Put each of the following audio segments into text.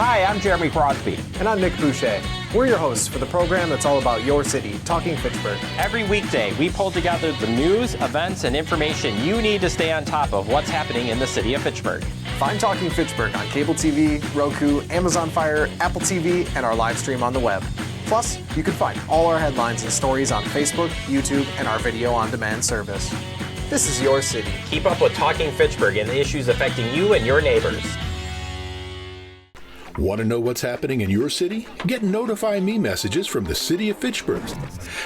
Hi, I'm Jeremy Crosby. And I'm Nick Boucher. We're your hosts for the program that's all about your city, Talking Fitchburg. Every weekday, we pull together the news, events, and information you need to stay on top of what's happening in the city of Fitchburg. Find Talking Fitchburg on cable TV, Roku, Amazon Fire, Apple TV, and our live stream on the web. Plus, you can find all our headlines and stories on Facebook, YouTube, and our video on demand service. This is your city. Keep up with Talking Fitchburg and the issues affecting you and your neighbors. Want to know what's happening in your city? Get Notify Me messages from the City of Fitchburg.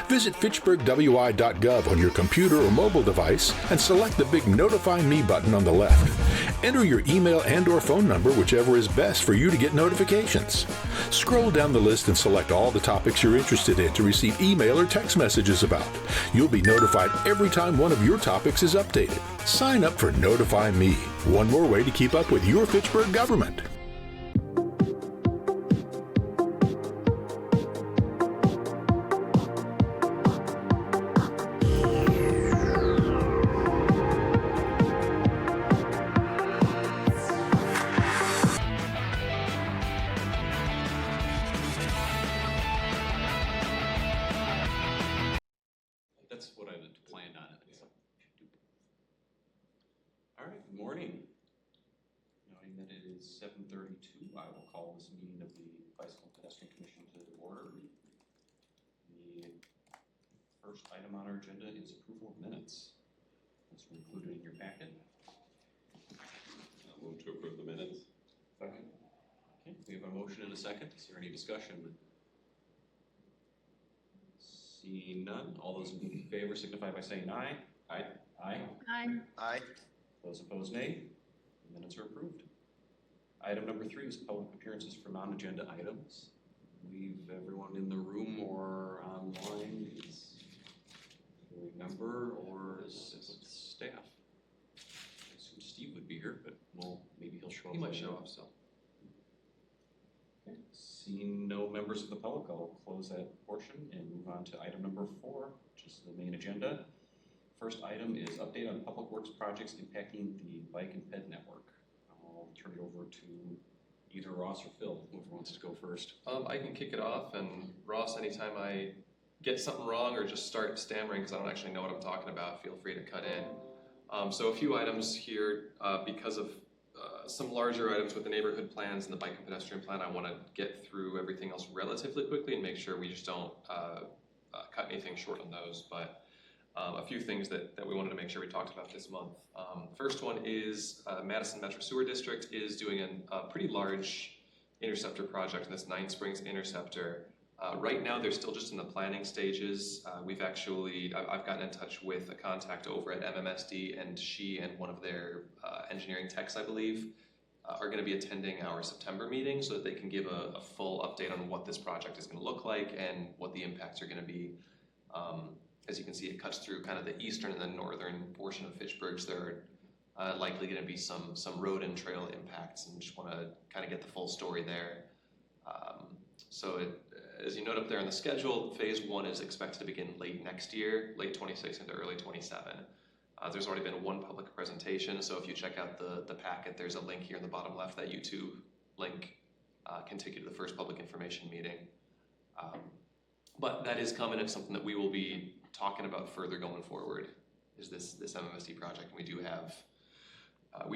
Visit fitchburgwi.gov on your computer or mobile device and select the big Notify Me button on the left. Enter your email and/or phone number, whichever is best for you to get notifications. Scroll down the list and select all the topics you're interested in to receive email or text messages about. You'll be notified every time one of your topics is updated. Sign up for Notify Me, one more way to keep up with your Fitchburg government. That's what I had planned on it. All right, good morning. Knowing that it is 7:32, I will call this meeting of the Bicycle Pedestrian Commission to order. The first item on our agenda is approval of minutes. Those were included in your packet. I'll move to approve the minutes. Second. Okay, we have a motion and a second. Is there any discussion? Seeing none, all those in favor signify by saying aye. Aye. Aye. Aye. Aye. Those opposed, nay. The minutes are approved. Item number 3 is public appearances for non-agenda items. Leave everyone in the room or online is a member or is it staff. I assume Steve would be here, but maybe he'll show up. He might show up, so. Okay. Seeing no members of the public, I'll close that portion and move on to item number 4, which is the main agenda. First item is update on public works projects impacting the bike and ped network. I'll turn it over to either Ross or Phil, whoever wants to go first. I can kick it off, and Ross, anytime I get something wrong or just start stammering because I don't actually know what I'm talking about, feel free to cut in. So a few items here because of some larger items with the neighborhood plans and the bike and pedestrian plan. I want to get through everything else relatively quickly and make sure we just don't cut anything short on those. But a few things that we wanted to make sure we talked about this month. First one is Madison Metro Sewer District is doing a pretty large interceptor project in this Nine Springs interceptor. Right now, they're still just in the planning stages. I've gotten in touch with a contact over at MMSD, and she and one of their engineering techs, I believe, are going to be attending our September meeting so that they can give a full update on what this project is going to look like and what the impacts are going to be. As you can see, it cuts through kind of the eastern and the northern portion of Fitchburg, so there are likely going to be some road and trail impacts, and just want to kind of get the full story there. As you note up there on the schedule, phase 1 is expected to begin late next year, late 26 into early 27. There's already been one public presentation, so if you check out the packet, there's a link here in the bottom left. That YouTube link can take you to the first public information meeting. But that is coming. It's something that we will be talking about further going forward, is this MMSD project. And we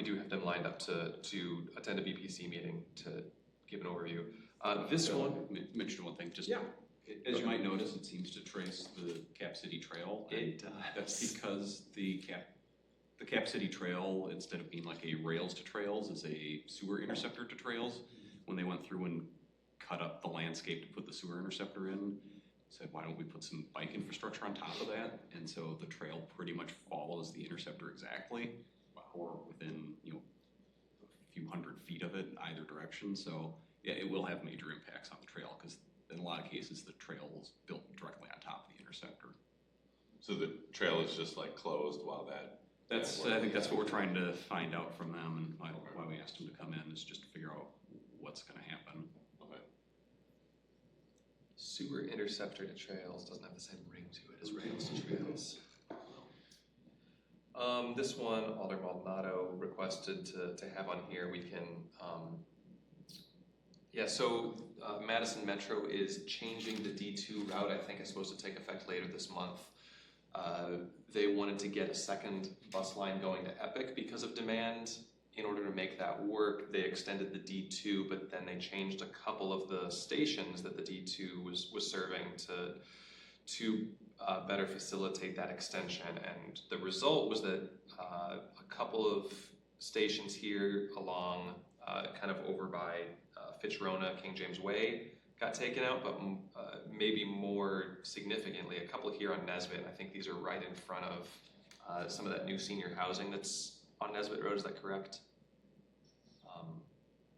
do have them lined up to attend a BPC meeting to give an overview. This one, mention one thing, just yeah. As you might notice, it seems to trace the Cap City Trail. It That's because the Cap City Trail, instead of being like a rails to trails, is a sewer interceptor to trails. When they went through and cut up the landscape to put the sewer interceptor in, said, why don't we put some bike infrastructure on top of that? And so the trail pretty much follows the interceptor exactly, or within a few hundred feet of it in either direction. So yeah, it will have major impacts on the trail because in a lot of cases the trail is built directly on top of the interceptor. So the trail is just like closed while I think that's what we're trying to find out from them, and why we asked them to come in is just to figure out what's going to happen. Okay. sewer interceptor to trails doesn't have the same ring to it as rails to trails. This one, Alder Maldonado requested to have on here. We can, Yeah, so Madison Metro is changing the D2 route. I think it's supposed to take effect later this month. They wanted to get a second bus line going to Epic because of demand. In order to make that work, they extended the D2, but then they changed a couple of the stations that the D2 was serving to better facilitate that extension. And the result was that a couple of stations here along kind of over by Fitchrona, King James Way got taken out, but maybe more significantly, a couple here on Nesbitt. I think these are right in front of some of that new senior housing that's on Nesbitt Road. Is that correct?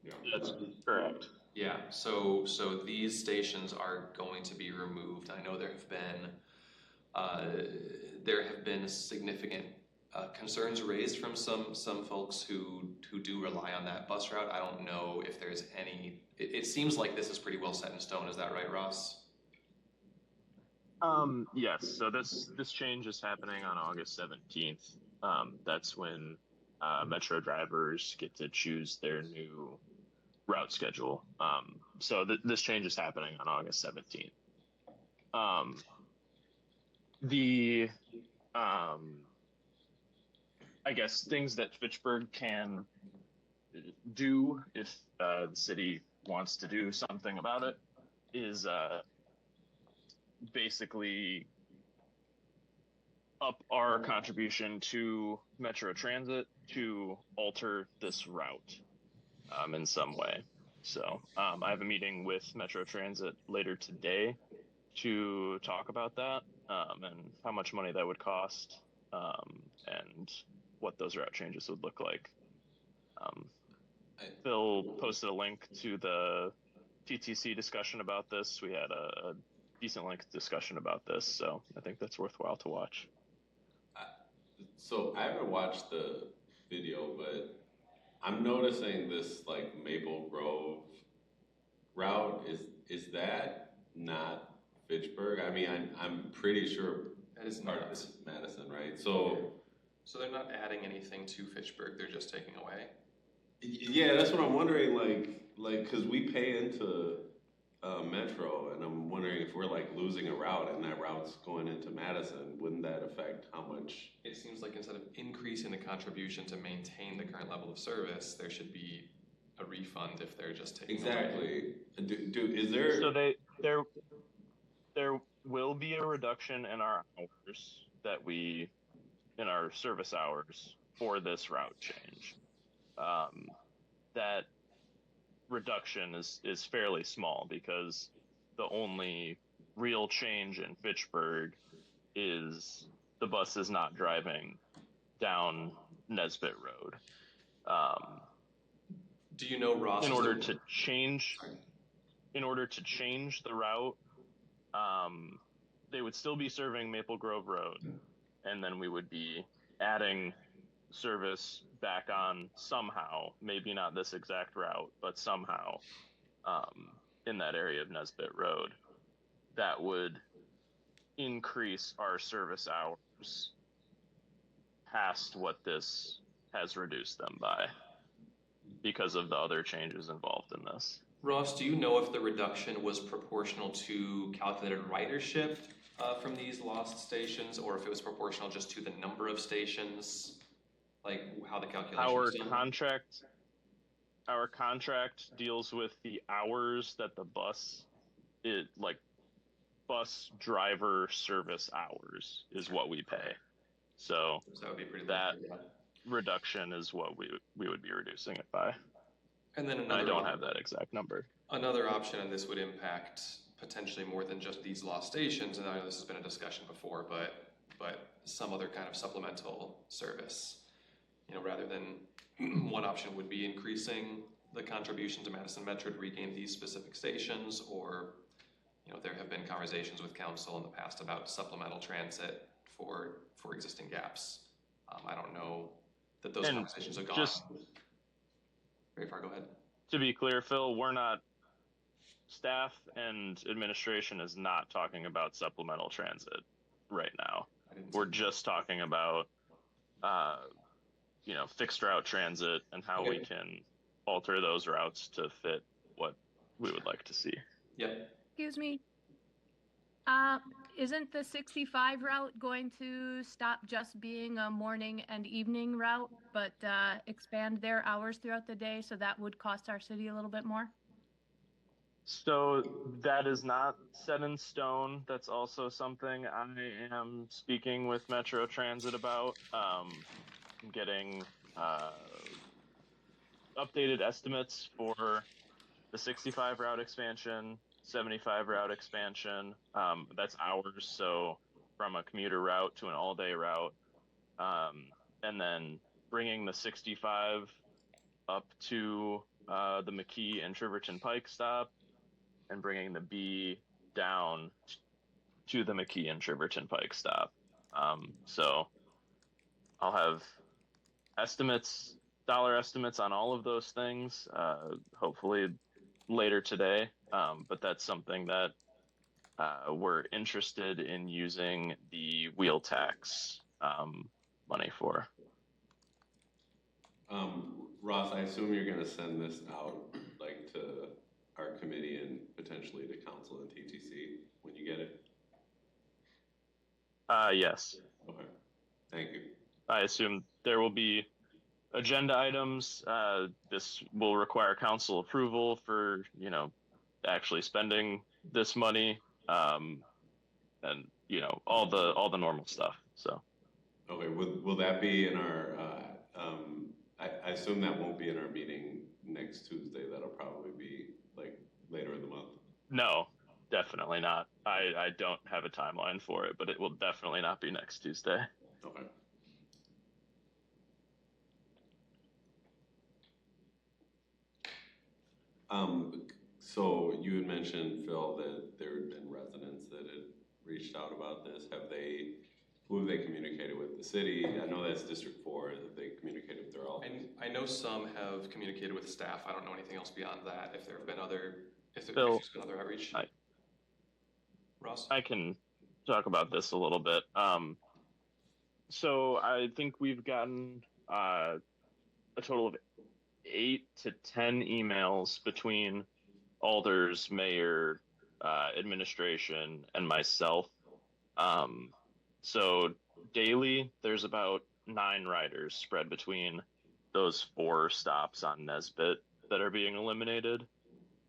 Yeah. That's correct. Yeah. So these stations are going to be removed. I know there have been significant concerns raised from some folks who do rely on that bus route. I don't know if there's any. It seems like this is pretty well set in stone. Is that right, Ross? Yes. So this change is happening on August 17th. That's when Metro drivers get to choose their new route schedule. So this change is happening on August 17th. I guess things that Fitchburg can do if the city wants to do something about it is basically up our contribution to Metro Transit to alter this route in some way. So I have a meeting with Metro Transit later today to talk about that and how much money that would cost and what those route changes would look like. Phil posted a link to the TTC discussion about this. We had a decent length discussion about this, so I think that's worthwhile to watch. So I haven't watched the video, but I'm noticing this like Maple Grove route. Is that not Fitchburg? I mean, I'm pretty sure That is part not. of this is Madison, right? So they're not adding anything to Fitchburg. They're just taking away. yeah, that's what I'm wondering. Like, cause we pay into Metro, and I'm wondering if we're like losing a route, and that route's going into Madison. Wouldn't that affect how much? It seems like instead of increasing the contribution to maintain the current level of service, there should be a refund if they're just taking away. Exactly. Is there? So there will be a reduction in our hours in our service hours for this route change. That reduction is fairly small because the only real change in Fitchburg is the bus is not driving down Nesbitt Road. Do you know, Ross? In order to change the route, they would still be serving Maple Grove Road, and then we would be adding service back on somehow, maybe not this exact route, but somehow in that area of Nesbitt Road. That would increase our service hours past what this has reduced them by because of the other changes involved in this. Ross, do you know if the reduction was proportional to calculated ridership from these lost stations, or if it was proportional just to the number of stations, like how the calculation was done? Our contract deals with the hours that the bus driver service hours is what we pay. So that would be pretty that low, yeah. reduction is what we would be reducing it by. And then I don't have that exact number. Another option, and this would impact potentially more than just these lost stations, and I know this has been a discussion before, but some other kind of supplemental service. You know, rather than one option would be increasing the contribution to Madison Metro to regain these specific stations, or you know, there have been conversations with council in the past about supplemental transit for existing gaps. I don't know that those conversations have gone very far. Go ahead. To be clear, Phil, staff and administration is not talking about supplemental transit right now. We're just talking about, fixed route transit and how we can alter those routes to fit what see. Yep. Excuse me. Isn't the 65 route going to stop just being a morning and evening route, but expand their hours throughout the day, so that would cost our city a little bit more? So that is not set in stone. That's also something I am speaking with Metro Transit about, getting updated estimates for the 65 route expansion, 75 route expansion. That's hours, so from a commuter route to an all-day route, and then bringing the 65 up to the McKee and Triverton Pike stop, and bringing the B down to the McKee and Triverton Pike stop. So I'll have estimates, dollar estimates on all of those things, hopefully later today. But that's something that we're interested in using the wheel tax money for. Ross, I assume you're going to send this out like to our committee and potentially to council and TTC when you get it? Yes. Okay, thank you. I assume there will be agenda items. This will require council approval for, actually spending this money, and all the normal stuff. So. Okay, will that be in our? I assume that won't be in our meeting next Tuesday. That'll probably be like later in the month. No, definitely not. I don't have a timeline for it, but it will definitely not be next Tuesday. Okay. So you had mentioned, Phil, that there had been residents that had reached out about this. Who have they communicated with? The city? I know that's District 4. Have they communicated with their office? I know some have communicated with staff. I don't know anything else beyond that. If there have been if there's been other outreach. Ross? I can talk about this a little bit. So I think we've gotten a total of 8 to 10 emails between alders, mayor, administration, and myself. So daily, there's about 9 riders spread between those 4 stops on Nesbitt that are being eliminated.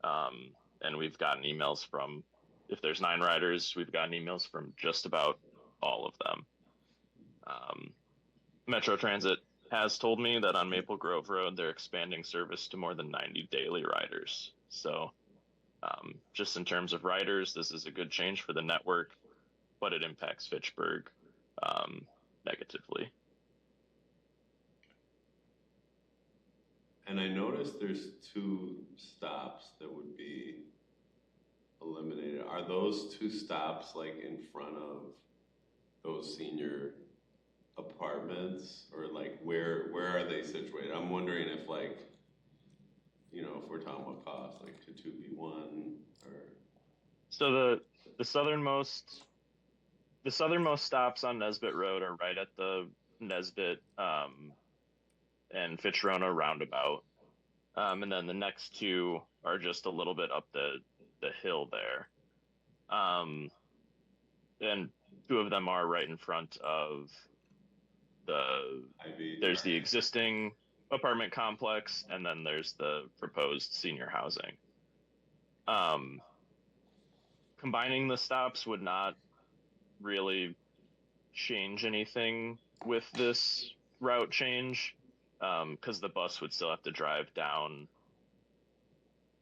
And we've gotten emails from, if there's 9 riders, we've gotten emails from just about all of them. Metro Transit has told me that on Maple Grove Road, they're expanding service to more than 90 daily riders. So just in terms of riders, this is a good change for the network, but it impacts Fitchburg negatively. And I noticed there's 2 stops that would be eliminated. Are those 2 stops like in front of those senior apartments, or like where are they situated? I'm wondering if, like, if we're talking about cost, like could 2 be 1, or? So the southernmost stops on Nesbitt Road are right at the Nesbitt and Fitzrona roundabout, and then the next 2 are just a little bit up the hill there, and 2 of them are right in front of there's the existing apartment complex, and then there's the proposed senior housing. Combining the stops would not really change anything with this route change, because the bus would still have to drive down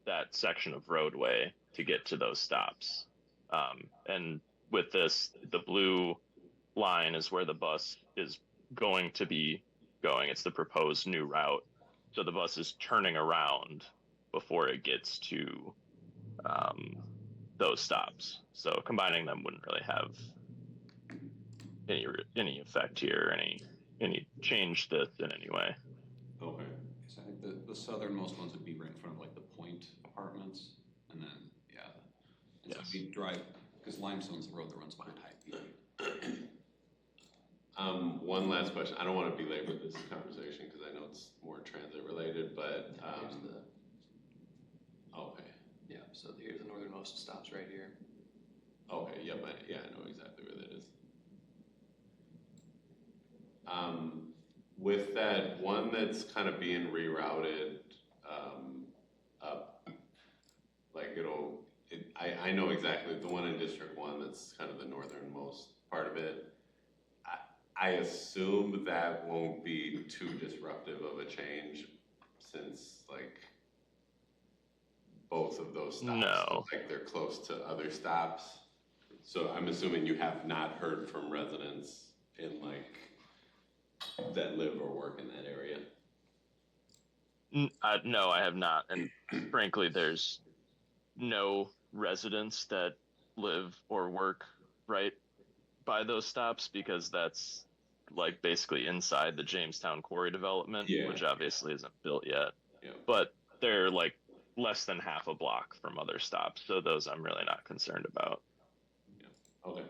that section of roadway to get to those stops. And with this, the blue line is where the bus is going to be going. It's the proposed new route. So the bus is turning around before it gets to those stops. So combining them wouldn't really have any effect here, any change this in any way. Okay. So I think the southernmost ones would be right in front of like the Point apartments, and then and yes. so we drive, because Limestone's the road that runs behind High Peak. One last question. I don't want to belabor this conversation because I know it's more transit related, but okay. Yeah. So here's the northernmost stops right here. Okay, yep, I know exactly where that is. With that one that's kind of being rerouted up, like I know exactly the one in District 1 that's kind of the northernmost part of it. I assume that won't be too disruptive of a change since like both of those stops look like they're close to other stops. So I'm assuming you have not heard from residents in like that live or work in that area. No, I have not. And frankly, there's no residents that live or work right by those stops because that's like basically inside the Jamestown Quarry development, which obviously isn't built yet. But they're like less than half a block from other stops. So those I'm really not concerned about. Okay.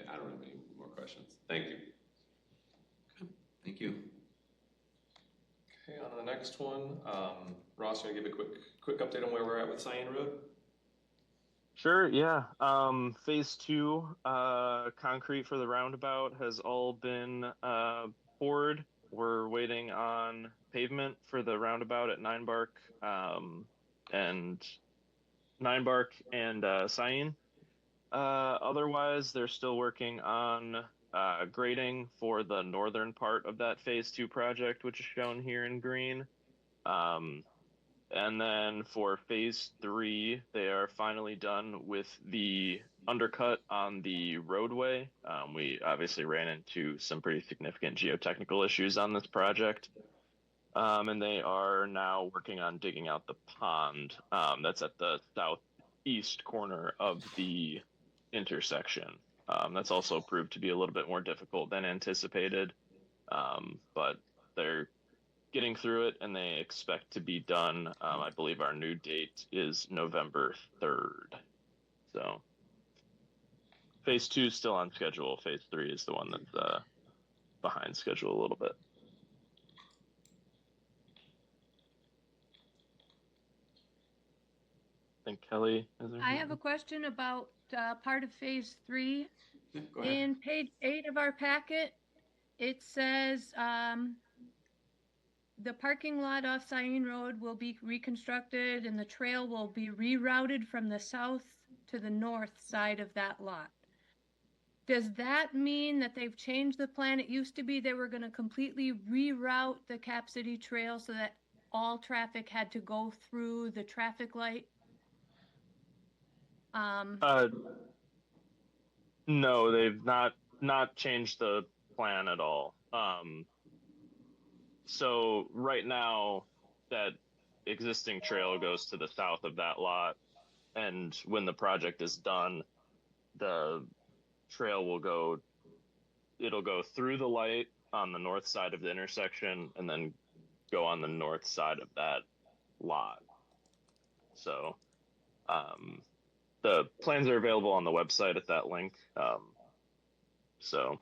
I don't have any more questions. Thank you. Okay, thank you. Okay, on to the next one. Ross, you want to give a quick update on where we're at with Cyan Road? Sure, yeah. Phase 2, concrete for the roundabout has all been poured. We're waiting on pavement for the roundabout at Nine Bark and Cyan. Otherwise, they're still working on grading for the northern part of that Phase 2 project, which is shown here in green. And then for Phase 3, they are finally done with the undercut on the roadway. We obviously ran into some pretty significant geotechnical issues on this project. And they are now working on digging out the pond that's at the southeast corner of the intersection. That's also proved to be a little bit more difficult than anticipated, but they're getting through it and they expect to be done. I believe our new date is November 3rd. So Phase 2 is still on schedule. Phase 3 is the one that's behind schedule a little bit. I think Kelly has I have a question about part of Phase 3. Yeah, go ahead. In page 8 of our packet, it says the parking lot off Cyan Road will be reconstructed and the trail will be rerouted from the south to the north side of that lot. Does that mean that they've changed the plan? It used to be they were going to completely reroute the Cap City Trail so that all traffic had to go through the traffic light. No, they've not changed the plan at all. So right now, that existing trail goes to the south of that lot, and when the project is done, the trail it'll go through the light on the north side of the intersection and then go on the north side of that lot. So the plans are available on the website at that link. So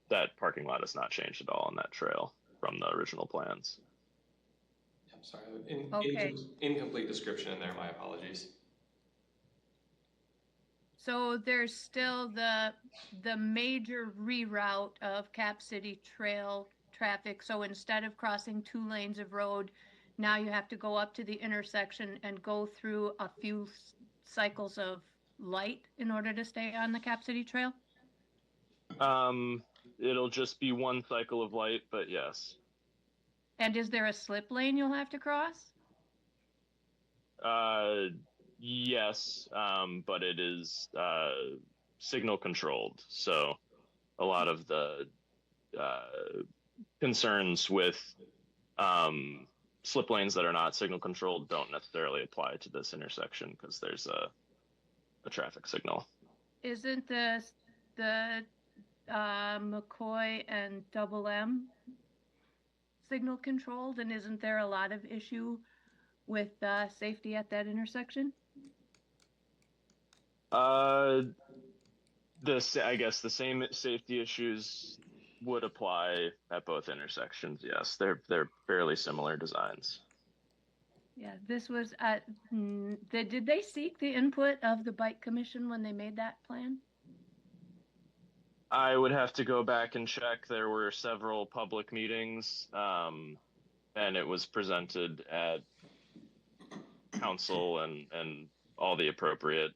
that parking lot has not changed at all on that trail from the original plans. I'm sorry, incomplete description in there, my apologies. So there's still the major reroute of Cap City Trail traffic. So instead of crossing 2 lanes of road, now you have to go up to the intersection and go through a few cycles of light in order to stay on the Cap City Trail? It'll just be one cycle of light, but yes. And is there a slip lane you'll have to cross? Yes, but it is signal controlled. So a lot of the concerns with slip lanes that are not signal controlled don't necessarily apply to this intersection because there's a traffic signal. Isn't the McCoy and Double M signal controlled, and isn't there a lot of issue with safety at that intersection? I guess the same safety issues would apply at both intersections. Yes, they're fairly similar designs. Yeah, this was, did they seek the input of the Bike Commission when they made that plan? I would have to go back and check. There were several public meetings, and it was presented at council and all the appropriate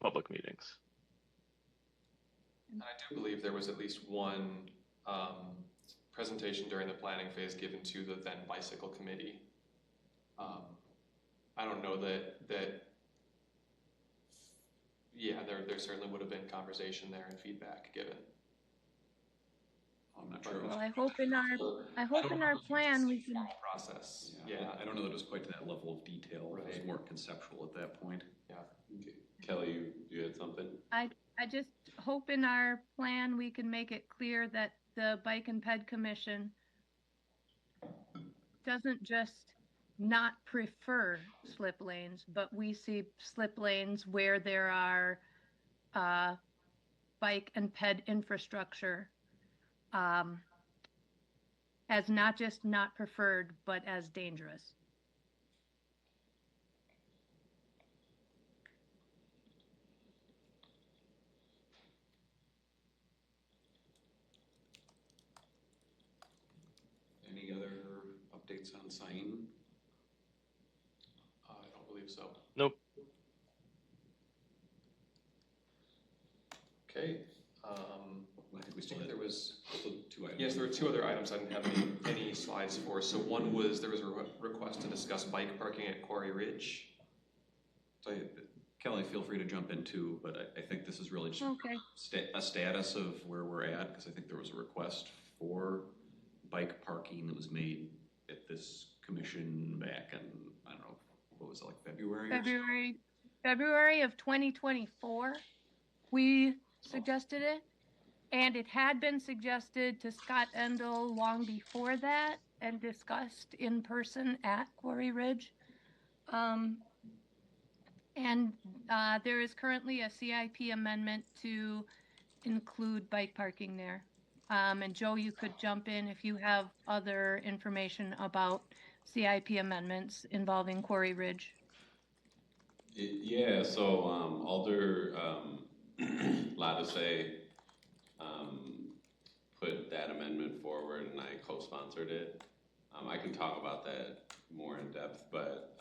public meetings. And I do believe there was at least one presentation during the planning phase given to the then bicycle committee. I don't know that yeah, there certainly would have been conversation there and feedback given. I'm not sure. Well, I hope in our plan we can. Process. Yeah, I don't know that it was quite to that level of detail. It was more conceptual at that point. Yeah. Okay. Kelly, you had something? I just hope in our plan we can make it clear that the Bike and Ped Commission doesn't just not prefer slip lanes, but we see slip lanes where there are bike and ped infrastructure as not just not preferred, but as dangerous. Any other updates on sign? I don't believe so. Nope. Okay. I think we still there was two items. yes, there were two other items I didn't have any slides for. So one was there was a request to discuss bike parking at Quarry Ridge. So, Kelly, feel free to jump in too, but I think this is really just a status of where we're at, because I think there was a request for bike parking that was made at this commission back in, I don't know, what was it, like February? February of 2024, we suggested it, and it had been suggested to Scott Endel long before that and discussed in person at Quarry Ridge. There is currently a CIP amendment to include bike parking there. And Joe, you could jump in if you have other information about CIP amendments involving Quarry Ridge. Yeah, so Alder Lattice put that amendment forward and I co-sponsored it. I can talk about that more in depth, but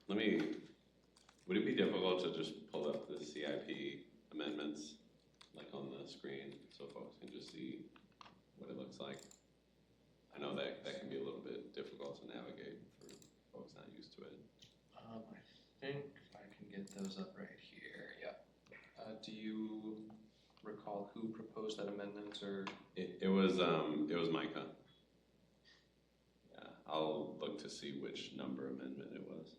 would it be difficult to just pull up the CIP amendments like on the screen so folks can just see what it looks like? I know that can be a little bit difficult to navigate for folks not used to it. I think I can get those up right here. Yeah. Do you recall who proposed that amendment, or? It was Micah. Yeah, I'll look to see which number amendment it was.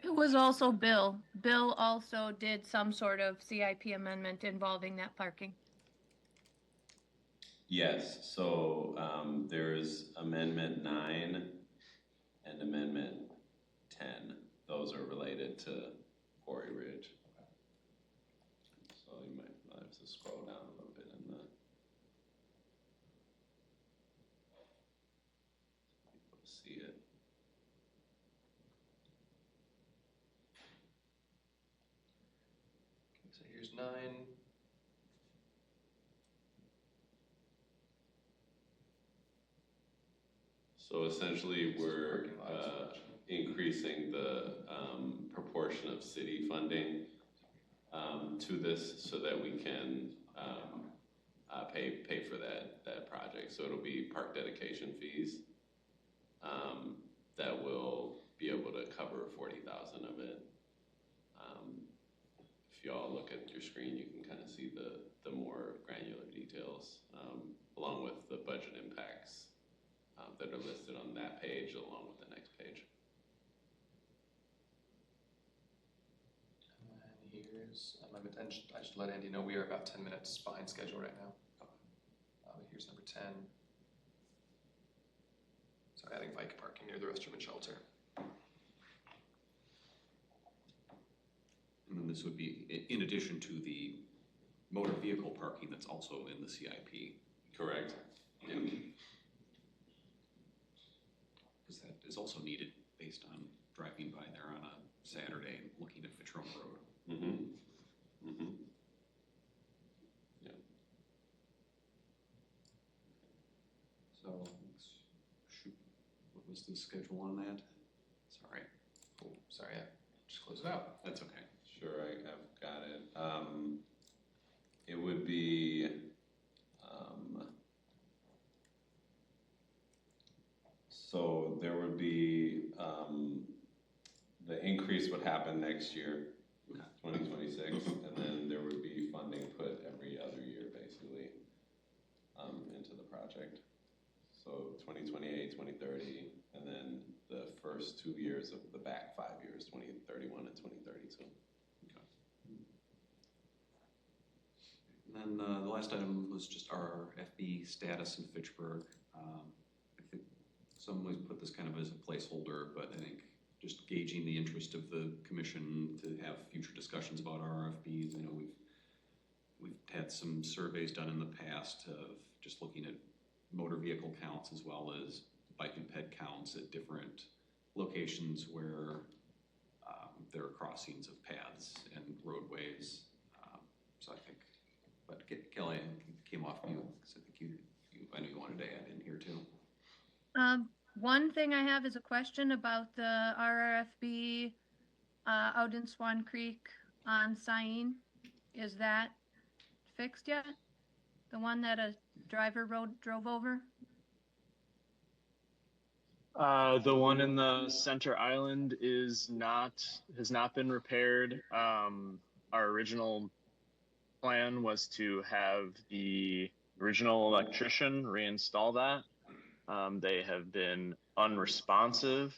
It was also Bill. Bill also did some sort of CIP amendment involving that parking. Yes, so there's Amendment 9 and Amendment 10. Those are related to Quarry Ridge. So you might have to scroll down a little bit in the people to see it. Okay, so here's 9. So essentially, we're increasing the proportion of city funding to this so that we can pay for that project. So it'll be park dedication fees that will be able to cover 40,000 of it. If you all look at your screen, you can kind of see the more granular details along with the budget impacts that are listed on that page along with the next page. And here's, I should let Andy know we are about 10 minutes behind schedule right now. Here's number 10. So adding bike parking near the restroom and shelter. And then this would be in addition to the motor vehicle parking that's also in the CIP. Correct. Yeah. is also needed based on driving by there on a Saturday and looking at Fitchburg Road. Mm-hmm. Mm-hmm. Yeah. So, shoot, what was the schedule on that? Sorry. Oh, sorry, yeah. Just close it out. That's okay. Sure, I've got it. It would be, so there would be, the increase would happen next year, 2026, and then there would be funding put every other year, basically, into the project. So 2028, 2030, and then the first 2 years of the back 5 years, 2031 and 2032. And then the last item was just our FB status in Fitchburg. I think some ways put this kind of as a placeholder, but I think just gauging the interest of the commission to have future discussions about RFBs. I know we've had some surveys done in the past of just looking at motor vehicle counts as well as bike and ped counts at different locations where there are crossings of paths and roadways. So I think, but Kelly came off mute because I think I know you wanted to add in here too. One thing I have is a question about the RRFB out in Swan Creek on Sain. Is that fixed yet? The one that a driver drove over? The one in the center island has not been repaired. Our original plan was to have the original electrician reinstall that. They have been unresponsive.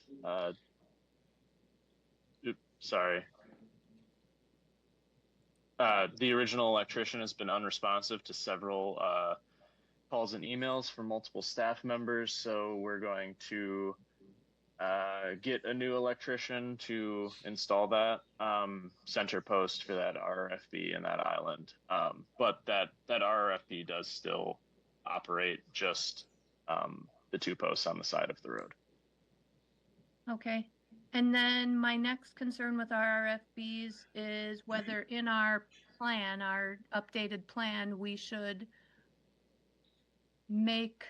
Sorry. The original electrician has been unresponsive to several calls and emails from multiple staff members, so we're going to get a new electrician to install that center post for that RRFB in that island. But that RRFB does still operate, just the 2 posts on the side of the road. Okay. And then my next concern with RRFBs is whether in our plan, our updated plan, we should make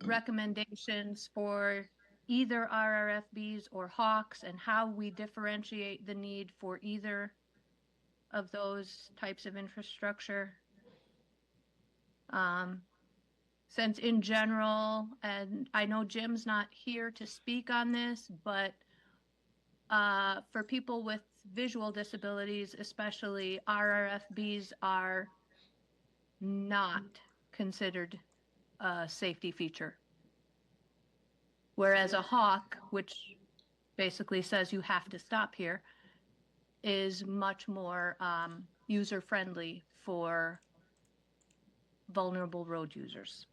recommendations for either RRFBs or Hawks and how we differentiate the need for either of those types of infrastructure. Since in general, and I know Jim's not here to speak on this, but for people with visual disabilities, especially, RRFBs are not considered a safety feature. Whereas a Hawk, which basically says you have to stop here, is much more user-friendly for vulnerable road users.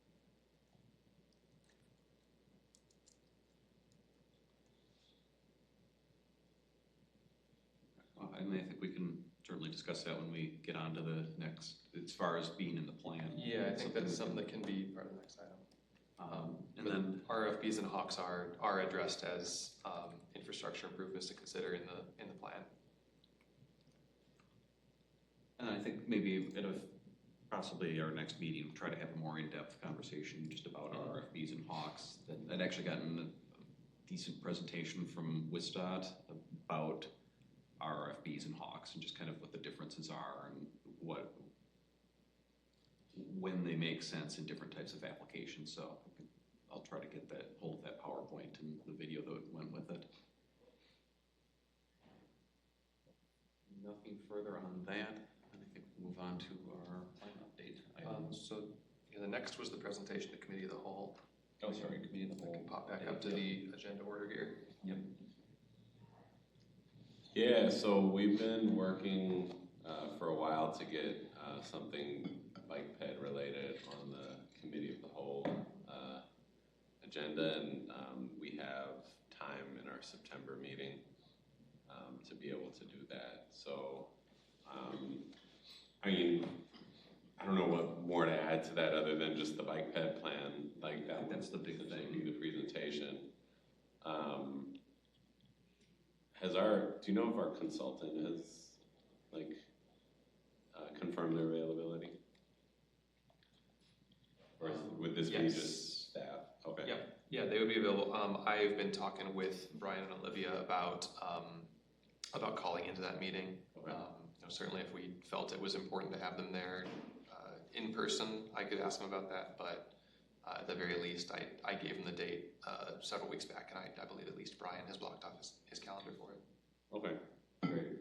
I mean, I think we can certainly discuss that when we get on to the next, as far as being in the plan. Yeah, I think that's something that can be part of the next item. And then RFBs and Hawks are addressed as infrastructure improvements to consider in the plan. And I think maybe at possibly our next meeting, try to have a more in-depth conversation just about RFBs and Hawks. I'd actually gotten a decent presentation from WISDOT about RFBs and Hawks and just kind of what the differences are and when they make sense in different types of applications. So I'll try to get hold of that PowerPoint and the video that went with it. Nothing further on that. I think we'll move on to our plan update item. So yeah, the next was the presentation to Committee of the Whole. Oh, sorry, Committee of the Whole. I can pop back up to the agenda order here. Yep. Yeah, so we've been working for a while to get something bike ped related on the Committee of the Whole agenda, and we have time in our September meeting to be able to do that. So, I mean, I don't know what more to add to that other than just the bike ped plan. Like that's the big thing, the presentation. Do you know if our consultant has like confirmed their availability? Or would this be just staff? Okay. Yeah, they would be available. I've been talking with Brian and Olivia about calling into that meeting. Okay. Certainly if we felt it was important to have them there in person, I could ask them about that, but at the very least, I gave them the date several weeks back, and I believe at least Brian has blocked off his calendar for it. Okay, great.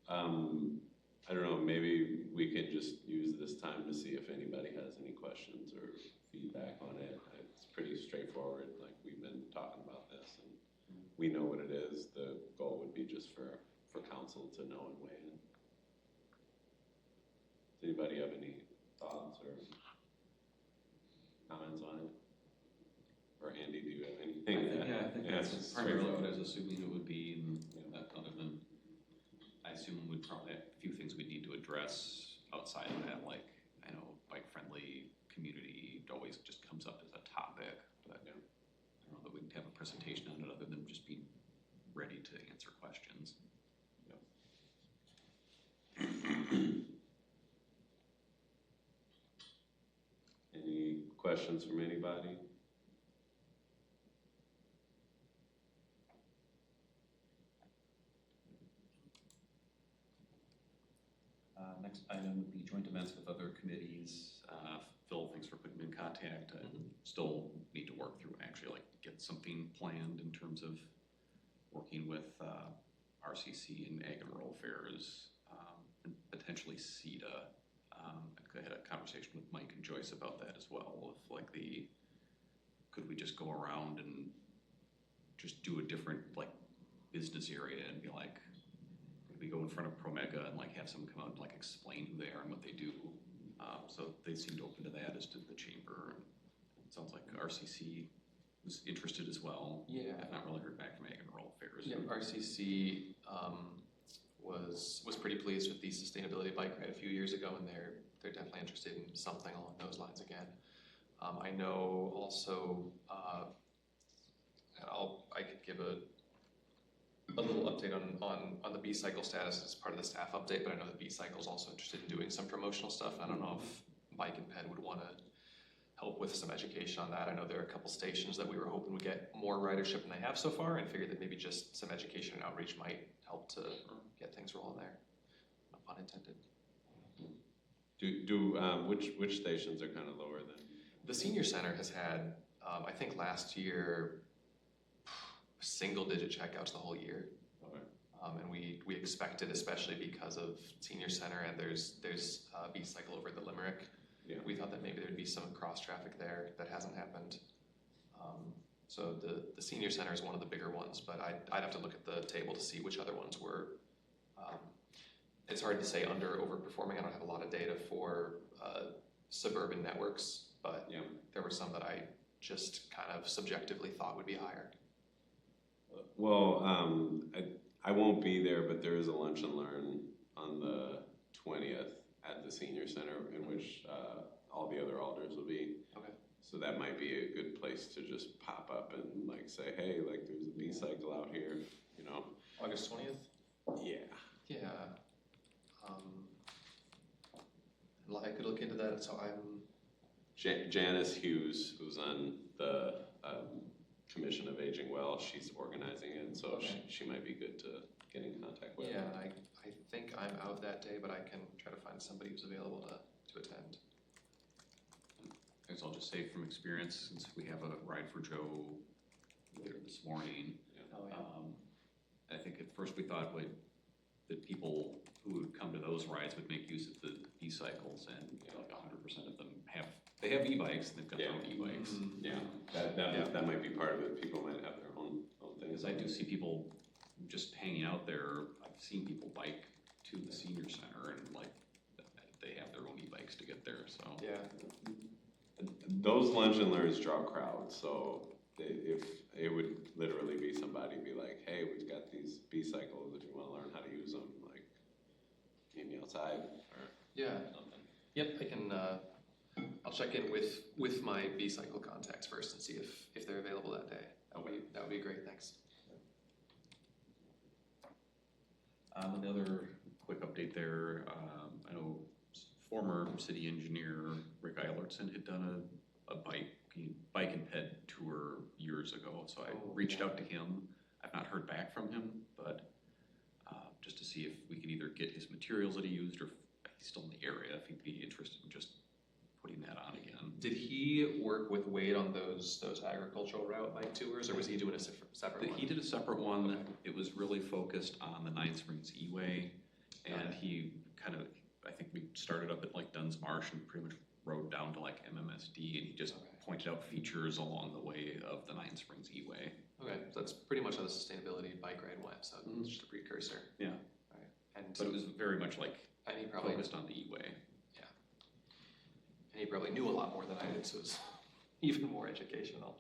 I don't know, maybe we could just use this time to see if anybody has any questions or feedback on it. It's pretty straightforward, like we've been talking about this, and we know what it is. The goal would be just for council to know and weigh in. Does anybody have any thoughts or comments on it? Or Andy, do you have anything? I think that's primarily what I was assuming it would be, and other than, I assume we'd probably have a few things we'd need to address outside of that, like, I know bike-friendly community always just comes up as a topic, but I don't know that we'd have a presentation on it other than just being ready to answer questions. Any questions from anybody? Next item would be joint events with other committees. Phil, thanks for putting me in contact. I still need to work through actually like get something planned in terms of working with RCC and Ag and Rural Affairs and potentially CETA. I had a conversation with Mike and Joyce about that as well. If like could we just go around and just do a different like business area and be like, we go in front of Promega and like have someone come out and like explain who they are and what they do. So they seemed open to that, as did the chamber. It sounds like RCC was interested as well. Yeah. I've not really heard back from Ag and Rural Affairs. Yeah, RCC was pretty pleased with the sustainability bike ride a few years ago, and they're definitely interested in something along those lines again. I know also, I could give a little update on the B-Cycle status as part of the staff update, but I know the B-Cycle is also interested in doing some promotional stuff. I don't know if Mike and Ped would want to help with some education on that. I know there are a couple stations that we were hoping would get more ridership than they have so far, and figured that maybe just some education and outreach might help to get things rolling there. No pun intended. Which stations are kind of lower than? The senior center has had, I think last year, single-digit checkouts the whole year. Okay. And we expected, especially because of senior center and there's B-Cycle over at the Limerick. Yeah. We thought that maybe there'd be some cross traffic there. That hasn't happened. So the senior center is one of the bigger ones, but I'd have to look at the table to see which other ones were. It's hard to say under or overperforming. I don't have a lot of data for suburban networks, but there were some that I just kind of subjectively thought would be higher. Well, I won't be there, but there is a lunch and learn on the 20th at the senior center in which all the other alders will be. Okay. So that might be a good place to just pop up and like say, hey, like there's a B-Cycle out here, you know. August 20th? Yeah. Yeah. I could look into that. So Janice Hughes, who's on the Commission of Aging Well, she's organizing it, so she might be good to get in contact with. Yeah, I think I'm out that day, but I can try to find somebody who's available to attend. I guess I'll just say from experience, since we have a Ride for Joe later this morning, I think at first we thought that people who would come to those rides would make use of the B-Cycles, and like 100% of them have e-bikes, and they've got their own e-bikes. That might be part of it. People might have their own things. Because I do see people just hanging out there. I've seen people bike to the senior center, and like they have their own e-bikes to get there. So those lunch and learns draw crowds. So if it would literally be somebody be like, hey, we've got these B-Cycles. If you want to learn how to use them, like meet me outside or something. Yep, I can. I'll check in with my B-Cycle contacts first and see if they're available that day. That would Another quick update there. I know former city engineer Rick Eilertson had done a bike and ped tour years ago, so I reached out to him. I've not heard back from him, but just to see if we could either get his materials that he used, or if he's still in the area, if he'd be interested in just putting that on again. Did he work with Wade on those agricultural route bike tours, or was he doing a separate one? He did a separate one. Okay. It was really focused on the Nine Springs E-Way, and he kind of, I think we started up at like Dunn's Marsh and pretty much rode down to like MMSD, and he just pointed out features along the way of the Nine Springs E-Way. Okay, so that's pretty much how the sustainability bike ride went, so it's just a precursor. Yeah. All right. But it was very much like and he probably focused on the E-Way. Yeah. And he probably knew a lot more than I did, so it was even more educational.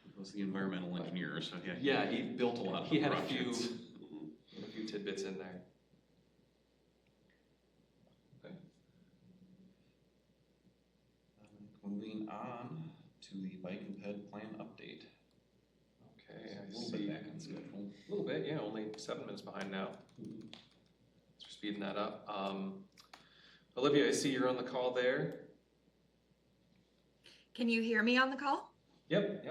He was the environmental engineer, so yeah, he built a lot of he had projects. a few tidbits in there. Okay. Moving on to the bike and ped plan update. Okay, a little bit back on schedule. A little bit, yeah, only 7 minutes behind now. So speeding that up. Olivia, I see you're on the call there. Can you hear me on the call? Yep.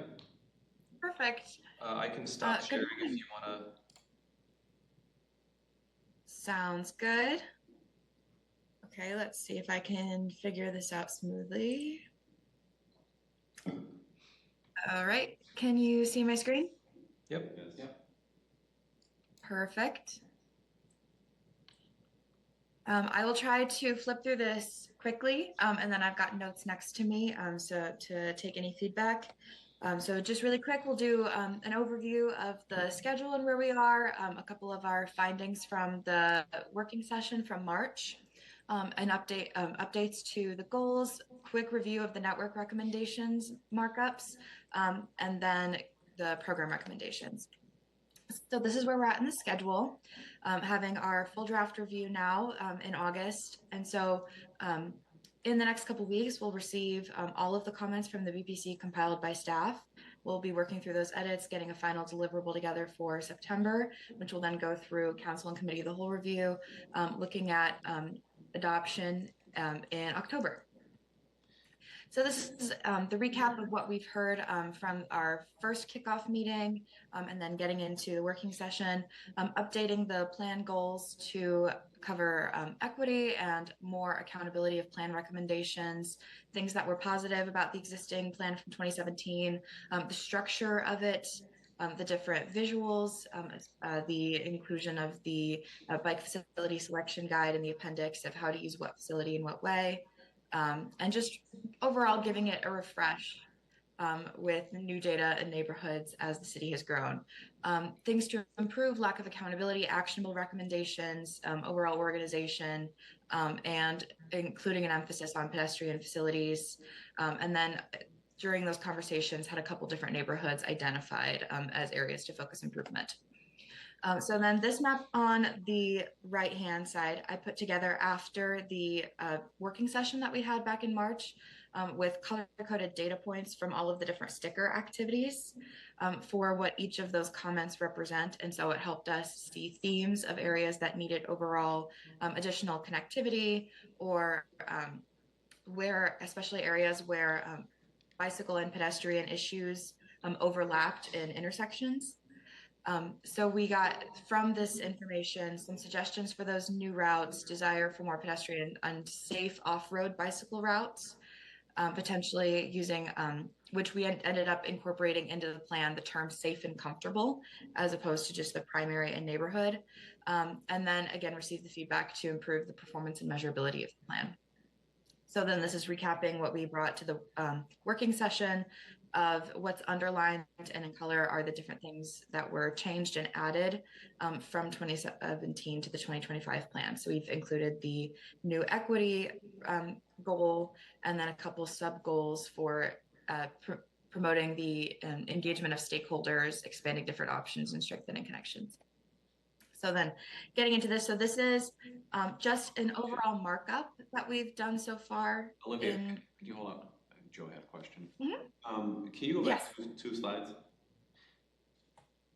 Perfect. I can stop sharing if you want to. Sounds good. Okay, let's see if I can figure this out smoothly. All right, can you see my screen? Yep. Yes. Yep. Perfect. I will try to flip through this quickly, and then I've got notes next to me, so to take any feedback. So just really quick, we'll do an overview of the schedule and where we are, a couple of our findings from the working session from March, an updates to the goals, quick review of the network recommendations markups, and then the program recommendations. So this is where we're at in the schedule, having our full draft review now in August. And so in the next couple of weeks, we'll receive all of the comments from the BPC compiled by staff. We'll be working through those edits, getting a final deliverable together for September, which will then go through Council and Committee of the Whole review, looking at adoption in October. So this is the recap of what we've heard from our first kickoff meeting, and then getting into the working session, updating the plan goals to cover equity and more accountability of plan recommendations, things that were positive about the existing plan from 2017, the structure of it, the different visuals, the inclusion of the bike facility selection guide in the appendix of how to use what facility in what way, and just overall giving it a refresh with new data and neighborhoods as the city has grown. Things to improve: lack of accountability, actionable recommendations, overall organization, and including an emphasis on pedestrian facilities. And then during those conversations, had a couple different neighborhoods identified as areas to focus improvement. So then this map on the right-hand side, I put together after the working session that we had back in March with color-coded data points from all of the different sticker activities for what each of those comments represent. And so it helped us see themes of areas that needed overall additional connectivity, or where, especially areas where bicycle and pedestrian issues overlapped in intersections. So we got from this information some suggestions for those new routes, desire for more pedestrian and safe off-road bicycle routes, potentially using, which we ended up incorporating into the plan, the term safe and comfortable, as opposed to just the primary and neighborhood. And then again, receive the feedback to improve the performance and measurability of the plan. So then this is recapping what we brought to the working session of what's underlined and in color are the different things that were changed and added from 2017 to the 2025 plan. So we've included the new equity goal, and then a couple sub goals for promoting the engagement of stakeholders, expanding different options, and strengthening connections. So then getting into this, so this is just an overall markup that we've done so far. Olivia, can you hold on? Joe had a question. Mm-hmm. Can you go back 2 slides?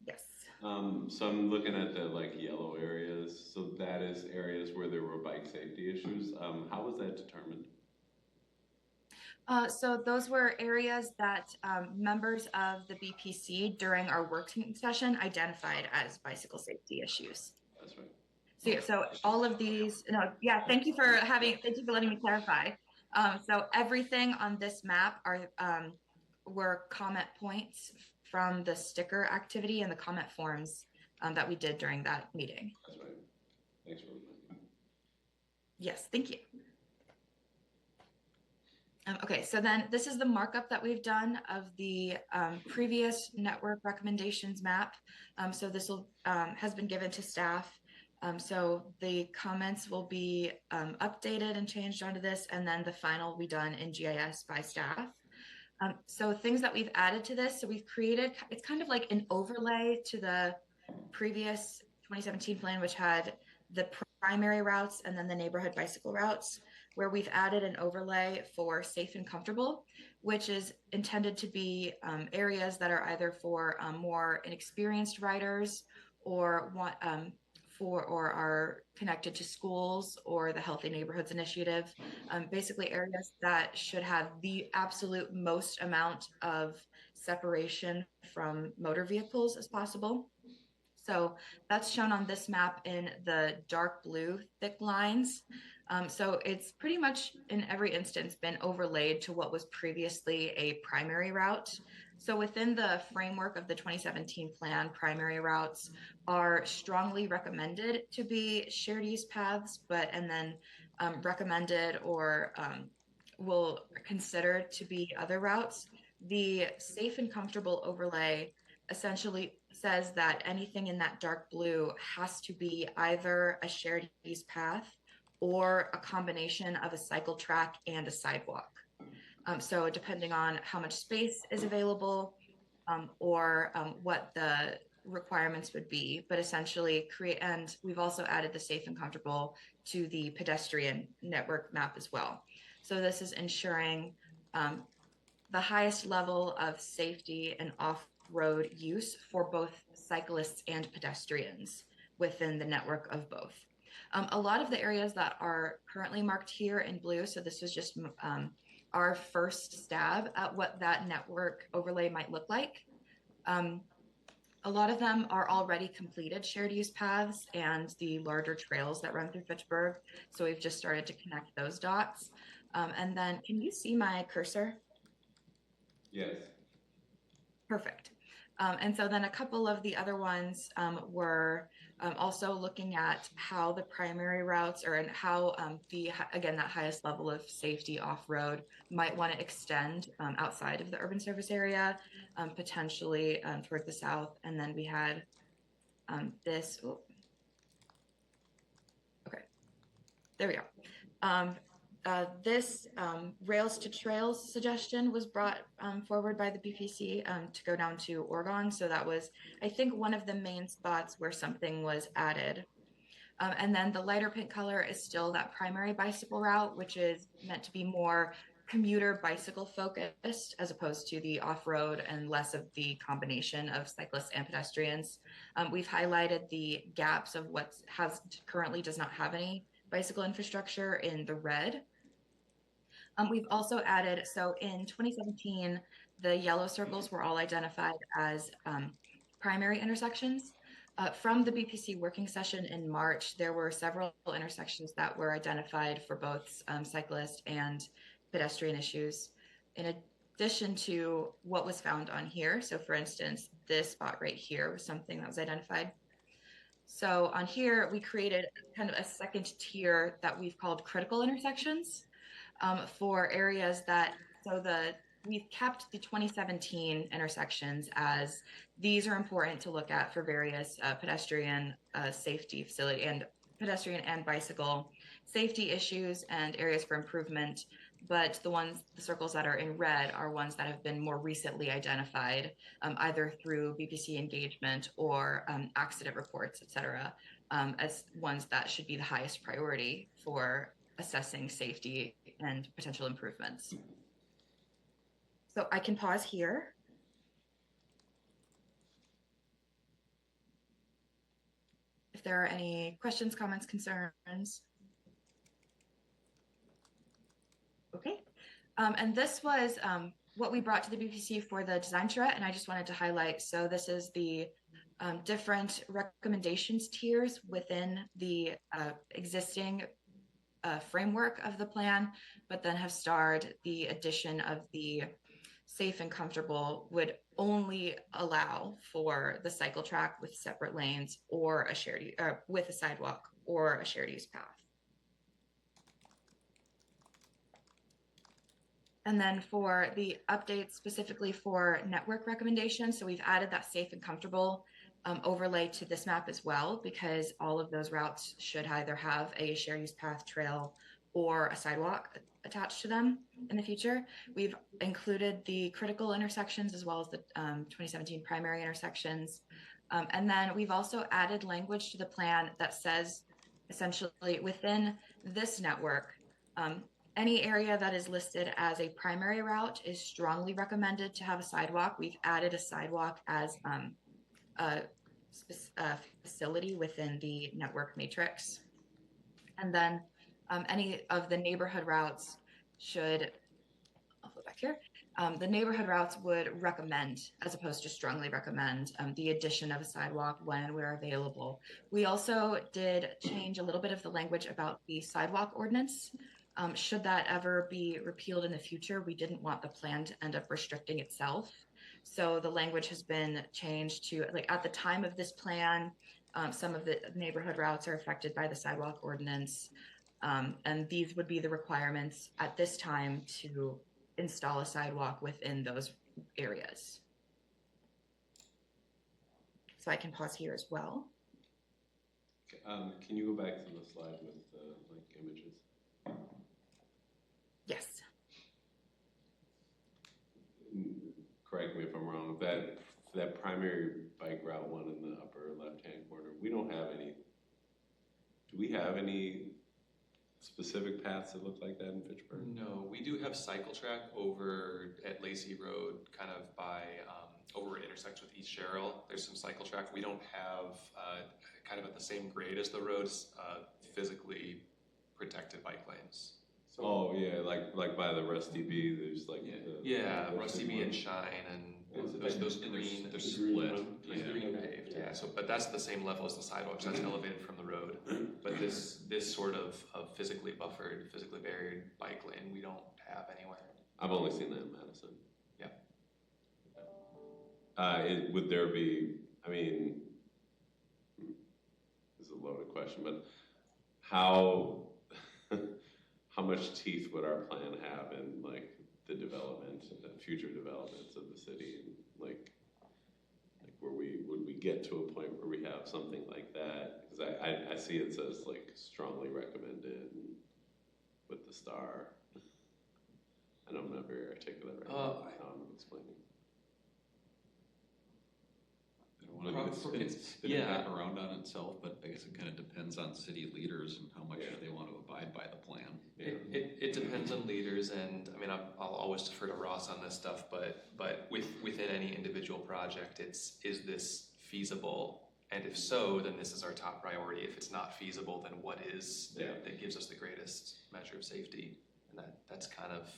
Yes. So I'm looking at the like yellow areas. So that is areas where there were bike safety issues. How was that determined? So those were areas that members of the BPC during our working session identified as bicycle safety issues. That's right. So, yeah, so all of these, no, yeah, thank you for letting me clarify. So everything on this map were comment points from the sticker activity and the comment forms that we did during that meeting. That's right. Thanks for reminding me. Yes, thank you. Okay, so then this is the markup that we've done of the previous network recommendations map. So this has been given to staff. So the comments will be updated and changed onto this, and then the final will be done in GIS by staff. So things that we've added to this, so we've created, it's kind of like an overlay to the previous 2017 plan, which had the primary routes and then the neighborhood bicycle routes, where we've added an overlay for safe and comfortable, which is intended to be areas that are either for more inexperienced riders or or are connected to schools or the Healthy Neighborhoods Initiative, basically areas that should have the absolute most amount of separation from motor vehicles as possible. So that's shown on this map in the dark blue thick lines. So it's pretty much in every instance been overlaid to what was previously a primary route. So within the framework of the 2017 plan, primary routes are strongly recommended to be shared use paths, and then recommended or will consider to be other routes. The safe and comfortable overlay essentially says that anything in that dark blue has to be either a shared use path or a combination of a cycle track and a sidewalk. So depending on how much space is available or what the requirements would be, but essentially and we've also added the safe and comfortable to the pedestrian network map as well. So this is ensuring the highest level of safety and off-road use for both cyclists and pedestrians within the network of both. A lot of the areas that are currently marked here in blue, so this was just our first stab at what that network overlay might look like. A lot of them are already completed shared use paths and the larger trails that run through Fitchburg. So we've just started to connect those dots. And then can you see my cursor? Yes. Perfect. And so then a couple of the other ones were also looking at how the primary routes and how again, that highest level of safety off-road might want to extend outside of the urban service area, potentially toward the south. And then we had this, okay, there we go. This rails to trails suggestion was brought forward by the BPC to go down to Oregon. So that was, I think, one of the main spots where something was added. And then the lighter pink color is still that primary bicycle route, which is meant to be more commuter bicycle focused as opposed to the off-road and less of the combination of cyclists and pedestrians. We've highlighted the gaps of what currently does not have any bicycle infrastructure in the red. We've also added, so in 2017, the yellow circles were all identified as primary intersections. From the BPC working session in March, there were several intersections that were identified for both cyclist and pedestrian issues, in addition to what was found on here. So for instance, this spot right here was something that was identified. So on here, we created kind of a second tier that we've called critical intersections for areas that, we've kept the 2017 intersections as these are important to look at for various pedestrian safety facility and pedestrian and bicycle safety issues and areas for improvement. But the circles that are in red are ones that have been more recently identified, either through BPC engagement or accident reports, et cetera, as ones that should be the highest priority for assessing safety and potential improvements. So I can pause here. there are any questions, comments, concerns. Okay. And this was what we brought to the BPC for the design charrette, and I just wanted to highlight. So this is the different recommendations tiers within the existing framework of the plan, but then have starred the addition of the safe and comfortable would only allow for the cycle track with separate lanes or a shared with a sidewalk or a shared use path. And then for the updates specifically for network recommendations, so we've added that safe and comfortable overlay to this map as well, because all of those routes should either have a shared use path, trail, or a sidewalk attached to them in the future. We've included the critical intersections as well as the 2017 primary intersections. And then we've also added language to the plan that says essentially within this network, any area that is listed as a primary route is strongly recommended to have a sidewalk. We've added a sidewalk as a facility within the network matrix. And then any of the neighborhood routes should, I'll go back here. The neighborhood routes would recommend, as opposed to strongly recommend, the addition of a sidewalk when and where available. We also did change a little bit of the language about the sidewalk ordinance. Should that ever be repealed in the future, we didn't want the plan to end up restricting itself. So the language has been changed to, like, at the time of this plan, some of the neighborhood routes are affected by the sidewalk ordinance. And these would be the requirements at this time to install a sidewalk within those areas. So I can pause here as well. Can you go back to the slide with like images? Yes. Correct me if I'm wrong. That primary bike route one in the upper left-hand corner, we don't have any. Do we have any specific paths that look like that in Fitchburg? No, we do have cycle track over at Lacey Road, kind of by over where it intersects with East Sherrill. There's some cycle track. We don't have kind of at the same grade as the roads, physically protected bike lanes. So, oh yeah, like by the Rusty Bee, there's like Rusty Bee and Shine and those green, they're split. Yeah. Green paved, yeah. So, but that's the same level as the sidewalks. That's elevated from the road. But this sort of physically buffered, physically barriered bike lane, we don't have anywhere. I've only seen that in Madison. Yeah. Would there be? I mean, this is a loaded question, but how much teeth would our plan have in like the development, the future developments of the city, and like would we get to a point where we have something like that? Because I see it says like strongly recommended with the star. I know I'm not very articulate right now how I'm explaining. I don't want to spin it back around on itself, but I guess it kind of depends on city leaders and how much they want to abide by the plan. It depends on leaders, and I mean I'll always defer to Ross on this stuff, but within any individual project, is this feasible? And if so, then this is our top priority. If it's not feasible, then what is that gives us the greatest measure of safety? And that's kind of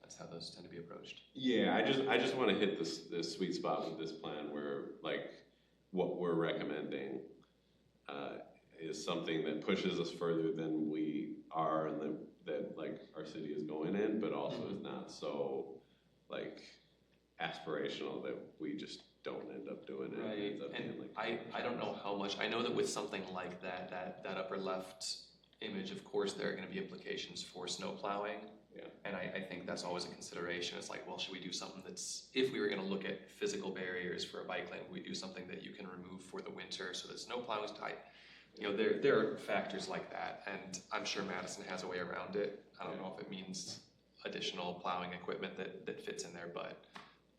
that's how those tend to be approached. Yeah, I just want to hit this sweet spot with this plan where like what we're recommending is something that pushes us further than we are and that like our city is going in, but also is not so like aspirational that we just don't end up doing it. Right. It ends up And being, like, I don't know how much. I know that with something like that upper left image, of course, there are going to be implications for snow plowing. Yeah. And I think that's always a consideration. It's like, well, should we do something that's, if we were going to look at physical barriers for a bike lane, we do something that you can remove for the winter so that snow plowing is tight. You know, there are factors like that, and I'm sure Madison has a way around it. I don't know if it means additional plowing equipment that fits in there, but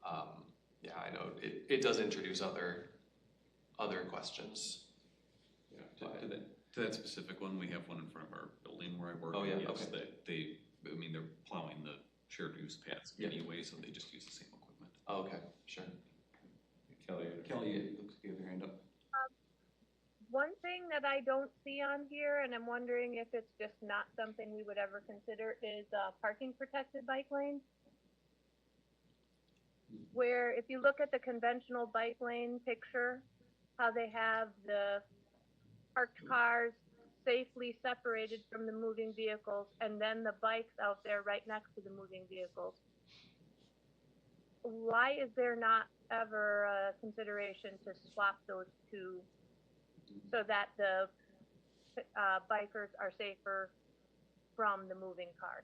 I know it does introduce other questions. Yeah. To that specific one, we have one in front of our building where I work. Oh yeah, yes, okay. they're plowing the shared use paths anyway, so they just use the same equipment. Oh, okay, sure. Kelly, it looks like you have your hand up. that I don't see on here, and I'm wondering if it's just not something we would ever consider, is parking protected bike lanes. Where if you look at the conventional bike lane picture, how they have the parked cars safely separated from the moving vehicles, and then the bikes out there right next to the moving vehicles. Why is there not ever a consideration to swap those two so that the bikers are safer from the moving cars?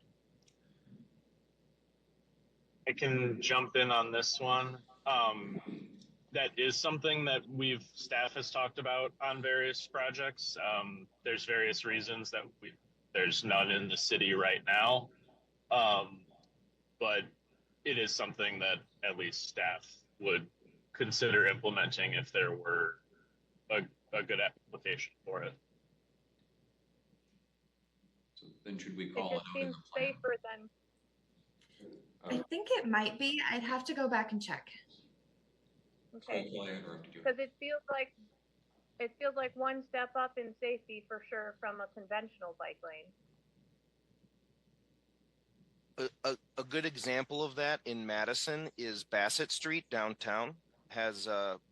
I can jump in on this one. That is something that staff has talked about on various projects. There's various reasons that there's none in the city right now. But it is something that at least staff would consider implementing if there were a good application for it. So then should we call It it just out in seems the plan? safer than. I think it might be. I'd have to go back and check. Okay. Kelly, I interrupted you. Because it feels like one step up in safety for sure from a conventional bike lane. A good example of that in Madison is Bassett Street downtown has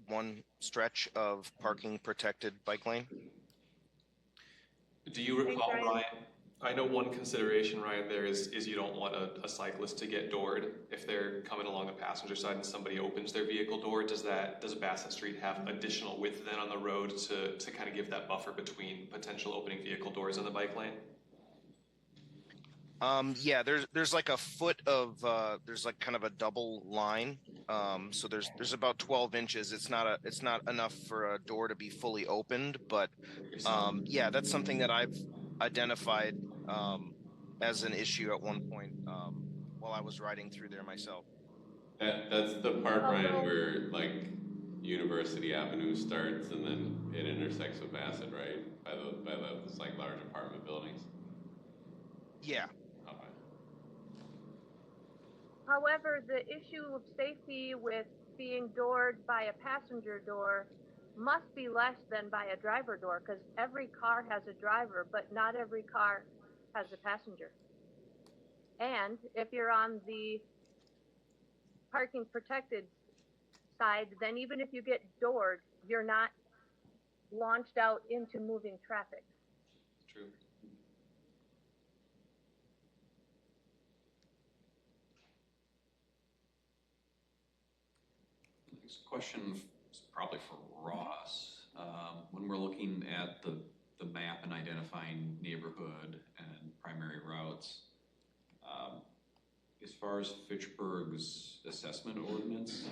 one stretch of parking protected bike lane. Do you recall, Ryan. Ryan? I know one consideration, Ryan, there is you don't want a cyclist to get doored if they're coming along the passenger side and somebody opens their vehicle door. Does Bassett Street have additional width then on the road to kind of give that buffer between potential opening vehicle doors in the bike lane? Yeah, there's like a foot of there's like kind of a double line. So there's about 12 inches. It's not enough for a door to be fully opened, but yeah, that's something that I've identified as an issue at one point while I was riding through there myself. That's the part, Ryan, where like University Avenue starts and then it intersects with Bassett, right? By those like large apartment buildings. Yeah. Okay. However, the issue of safety with being doored by a passenger door must be less than by a driver door, because every car has a driver, but not every car has a passenger. And if you're on the parking protected side, then even if you get doored, you're not launched out into moving traffic. True. This question is probably for Ross. When we're looking at the map and identifying neighborhood and primary routes, as far as Fitchburg's assessment ordinance,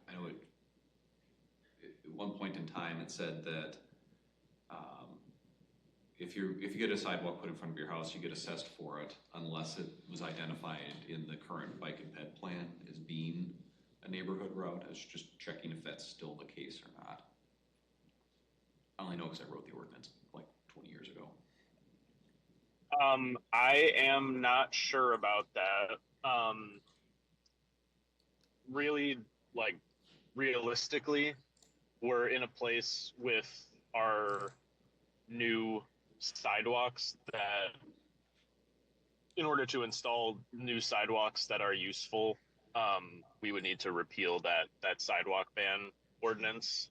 I know at one point in time it said that if you get a sidewalk put in front of your house, you get assessed for it unless it was identified in the current bike and ped plan as being a neighborhood route. I was just checking if that's still the case or not. I only know because I wrote the ordinance like 20 years ago. I am not sure about that. Really, like, realistically, we're in a place with our new sidewalks that, in order to install new sidewalks that are useful, we would need to repeal that sidewalk ban ordinance.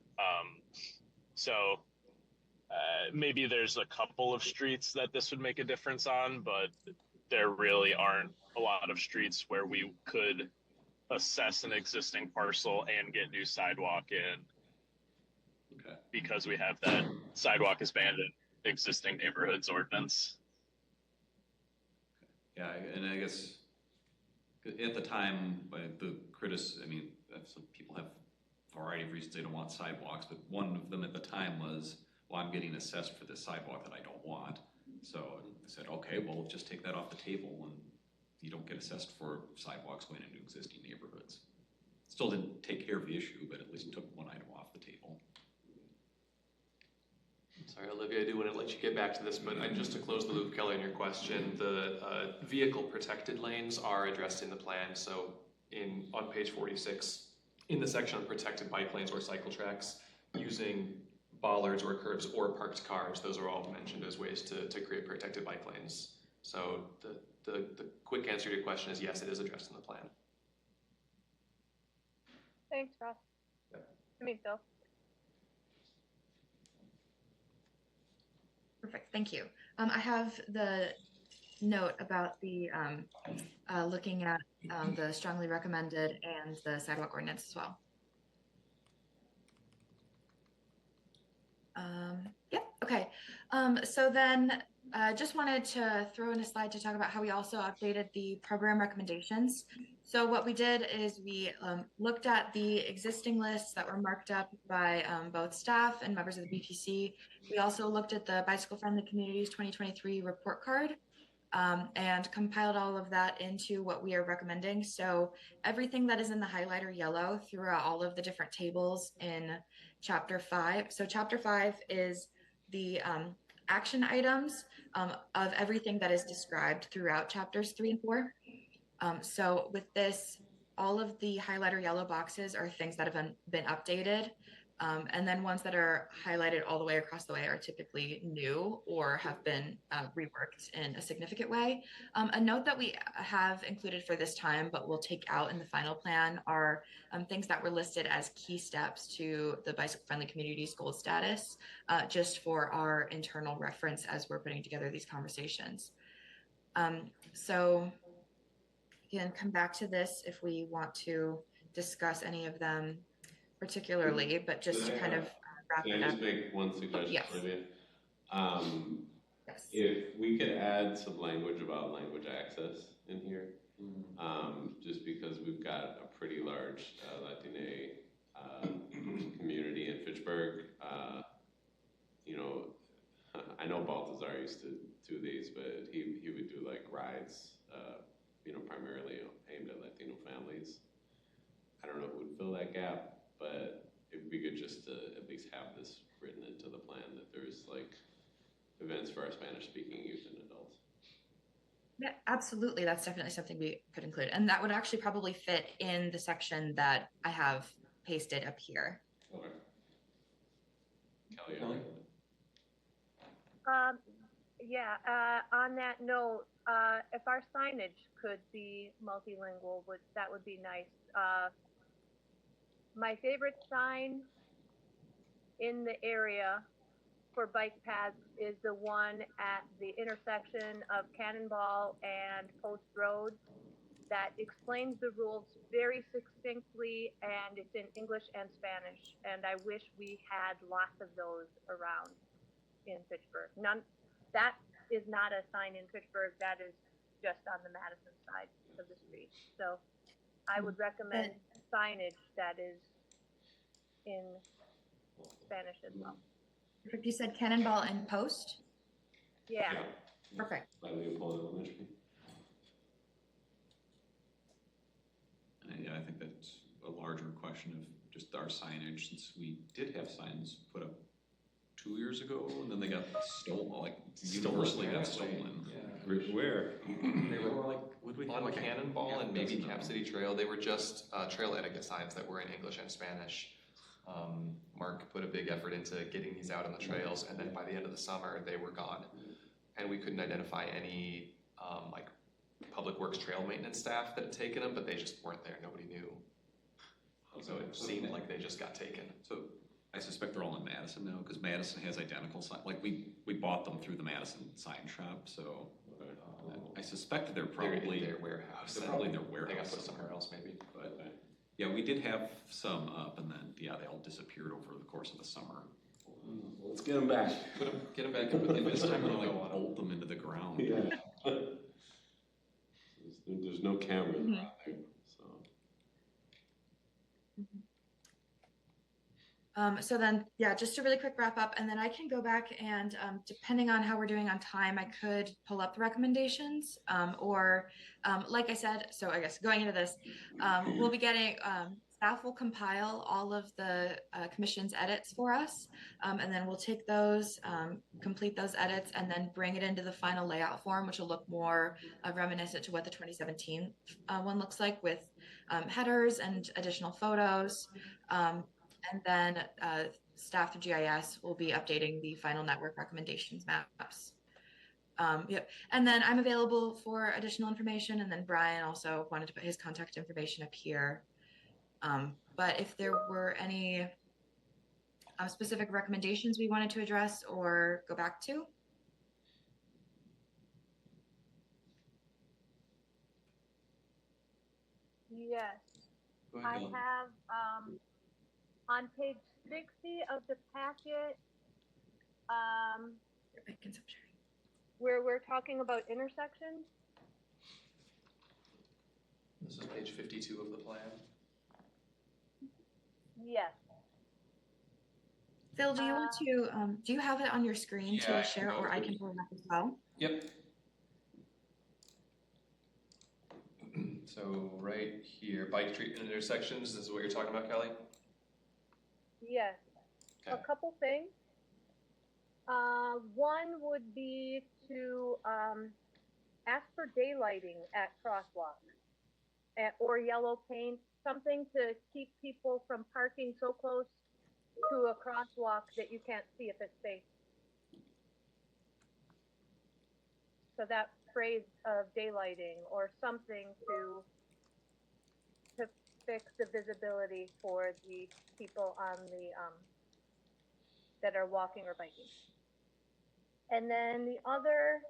So maybe there's a couple of streets that this would make a difference on, but there really aren't a lot of streets where we could assess an existing parcel and get new sidewalk in. Okay. Because we have that sidewalk is banned in existing neighborhoods ordinance. Yeah, and I guess at the time, some people have a variety of reasons they don't want sidewalks, but one of them at the time was, well, I'm getting assessed for this sidewalk that I don't want. So I said, okay, well, just take that off the table and you don't get assessed for sidewalks going into existing neighborhoods. Still didn't take care of the issue, but at least took one item off the table. Sorry, Olivia, I do want to let you get back to this, but just to close the loop, Kelly, on your question, the vehicle protected lanes are addressed in the plan. So on page 46, in the section on protected bike lanes or cycle tracks, using bollards or curbs or parked cars. Those are all mentioned as ways to create protected bike lanes. So the quick answer to your question is yes, it is addressed in the plan. Thanks, Ross. I mean, Phil. Perfect, thank you. I have the note about the looking at the strongly recommended and the sidewalk ordinance as well. Yep, okay. So then just wanted to throw in a slide to talk about how we also updated the program recommendations. So what we did is we looked at the existing lists that were marked up by both staff and members of the BPC. We also looked at the Bicycle Friendly Communities 2023 report card and compiled all of that into what we are recommending. So everything that is in the highlighter yellow throughout all of the different tables in Chapter 5. So Chapter 5 is the action items of everything that is described throughout Chapters 3 and 4. So with this, all of the highlighter yellow boxes are things that have been updated. And then ones that are highlighted all the way across the way are typically new or have been reworked in a significant way. A note that we have included for this time, but we'll take out in the final plan are things that were listed as key steps to the Bicycle Friendly Communities goal status, just for our internal reference as we're putting together these conversations. So we can come back to this if we want to discuss any of them particularly, but just to kind of wrap it up. Can I just make one suggestion, Yes. Olivia? Yes. If we could add some language about language access in here, just because we've got a pretty large Latina community in Fitchburg. You know, I know Baltazar used to do these, but he would do like rides, you know, primarily aimed at Latino families. I don't know who would fill that gap, but it would be good just to at least have this written into the plan that there's like events for our Spanish-speaking youth and adults. Yeah, absolutely. That's definitely something we could include. And that would actually probably fit in the section that I have pasted up here. Okay. Kelly, on that note, if our signage could be multilingual, that would be nice. My favorite sign in the area for bike paths is the one at the intersection of Cannonball and Post Road that explains the rules very succinctly, and it's in English and Spanish. And I wish we had lots of those around in Fitchburg. That is not a sign in Fitchburg, that is just on the Madison side of the street. So I would recommend signage that is in Spanish as well. Perfect. You said Cannonball and Post? Yeah. Perfect. by Leopold Elementary. Yeah, I think that's a larger question of just our signage, since we did have signs put up 2 years ago, and then they got stolen, like universally got stolen. Yeah. Where? They were like Would we on like Cannonball and maybe Cap City Trail. They were just trail etiquette signs that were in English and Spanish. Mark put a big effort into getting these out on the trails, and then by the end of the summer, they were gone. And we couldn't identify any like public works trail maintenance staff that had taken them, but they just weren't there. Nobody knew. So it seemed like they just got taken. So I suspect they're all in Madison now, because Madison has identical sign. Like we bought them through the Madison sign shop, so I suspect they're probably their warehouse. They're probably in their warehouse. They got put somewhere else, maybe. But yeah, we did have some up, and then they all disappeared over the course of the summer. Let's get them back. Get them back and put them This time we're logo like on them. bolt them into the ground. Yeah. There's no cameras around there, so. So then, yeah, just a really quick wrap up, and then I can go back and depending on how we're doing on time, I could pull up the recommendations or like I said, so I guess going into this, we'll be getting, staff will compile all of the commission's edits for us, and then we'll take those, complete those edits, and then bring it into the final layout form, which will look more reminiscent to what the 2017 one looks like, with headers and additional photos. And then staff through GIS will be updating the final network recommendations maps. Yep. And then I'm available for additional information. And then Brian also wanted to put his contact information up here. But if there were any specific recommendations we wanted to address or go back to. Yes, I have on page 60 of the packet, where we're talking about intersections. This is page 52 of the plan. Yes. Phil, do you want to, do you have it on your screen to share, or I can pull it up as well? Yep. So right here, bike treatment intersections, this is what you're talking about, Kelly? Yes. Okay. A couple things. One would be to ask for daylighting at crosswalks or yellow paint, something to keep people from parking so close to a crosswalk that you can't see if it's safe. So that phrase of daylighting or something to fix the visibility for the people on the that are walking or biking. And then the other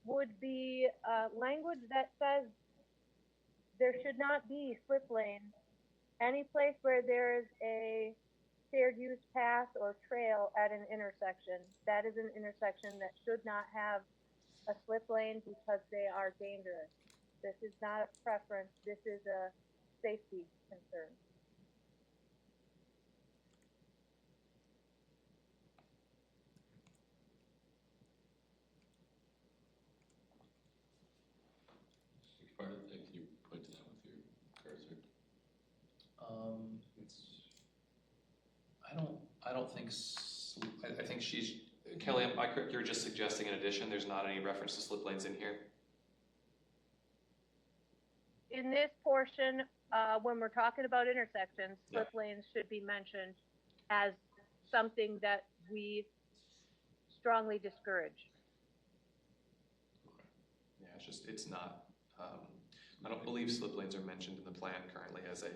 would be language that says there should not be slip lanes any place where there's a shared use path or trail at an intersection. That is an intersection that should not have a slip lane because they are dangerous. This is not a preference, this is a safety concern. Which part of that can you point to that with your cursor? I don't think, I think she's, Kelly, am I correct? You're just suggesting an addition, there's not any reference to slip lanes in here? In this portion, when we're talking about intersections, slip lanes should be mentioned as something that we strongly discourage. Okay. Yeah, it's just, it's not, I don't believe slip lanes are mentioned in the plan currently as a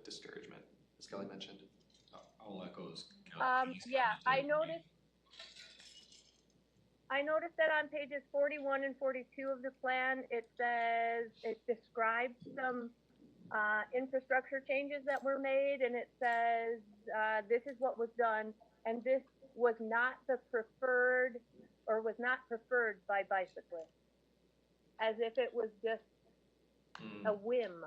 discouragement, as Kelly mentioned. I'll echo this. Yeah, I noticed that on pages 41 and 42 of the plan, it says, it describes some infrastructure changes that were made, and it says this is what was done, and this was not the preferred, or was not preferred by bicyclists, as if it was just a whim,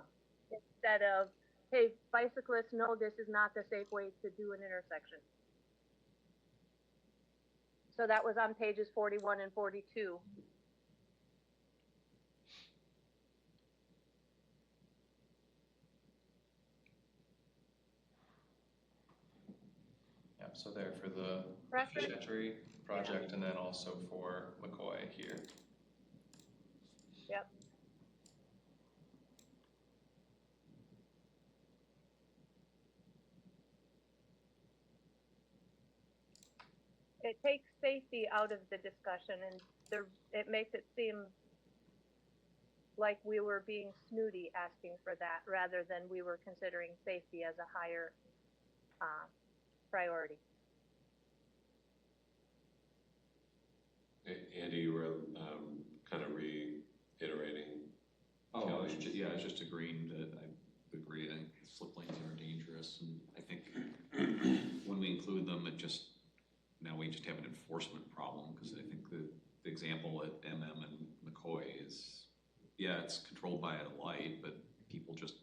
instead of, hey, bicyclists know this is not the safe way to do an intersection. So that was on pages 41 and 42. Yep, so there for the Fish Hatchery project, and then also for McCoy here. Yep. It takes safety out of the discussion, and it makes it seem like we were being snooty asking for that, rather than we were considering safety as a higher priority. Andy, you were kind of reiterating. Oh, I was just agreeing that I agree. I think slip lanes are dangerous, and I think when we include them, now we just have an enforcement problem, because I think the example at MM and McCoy is, yeah, it's controlled by a light, but people just,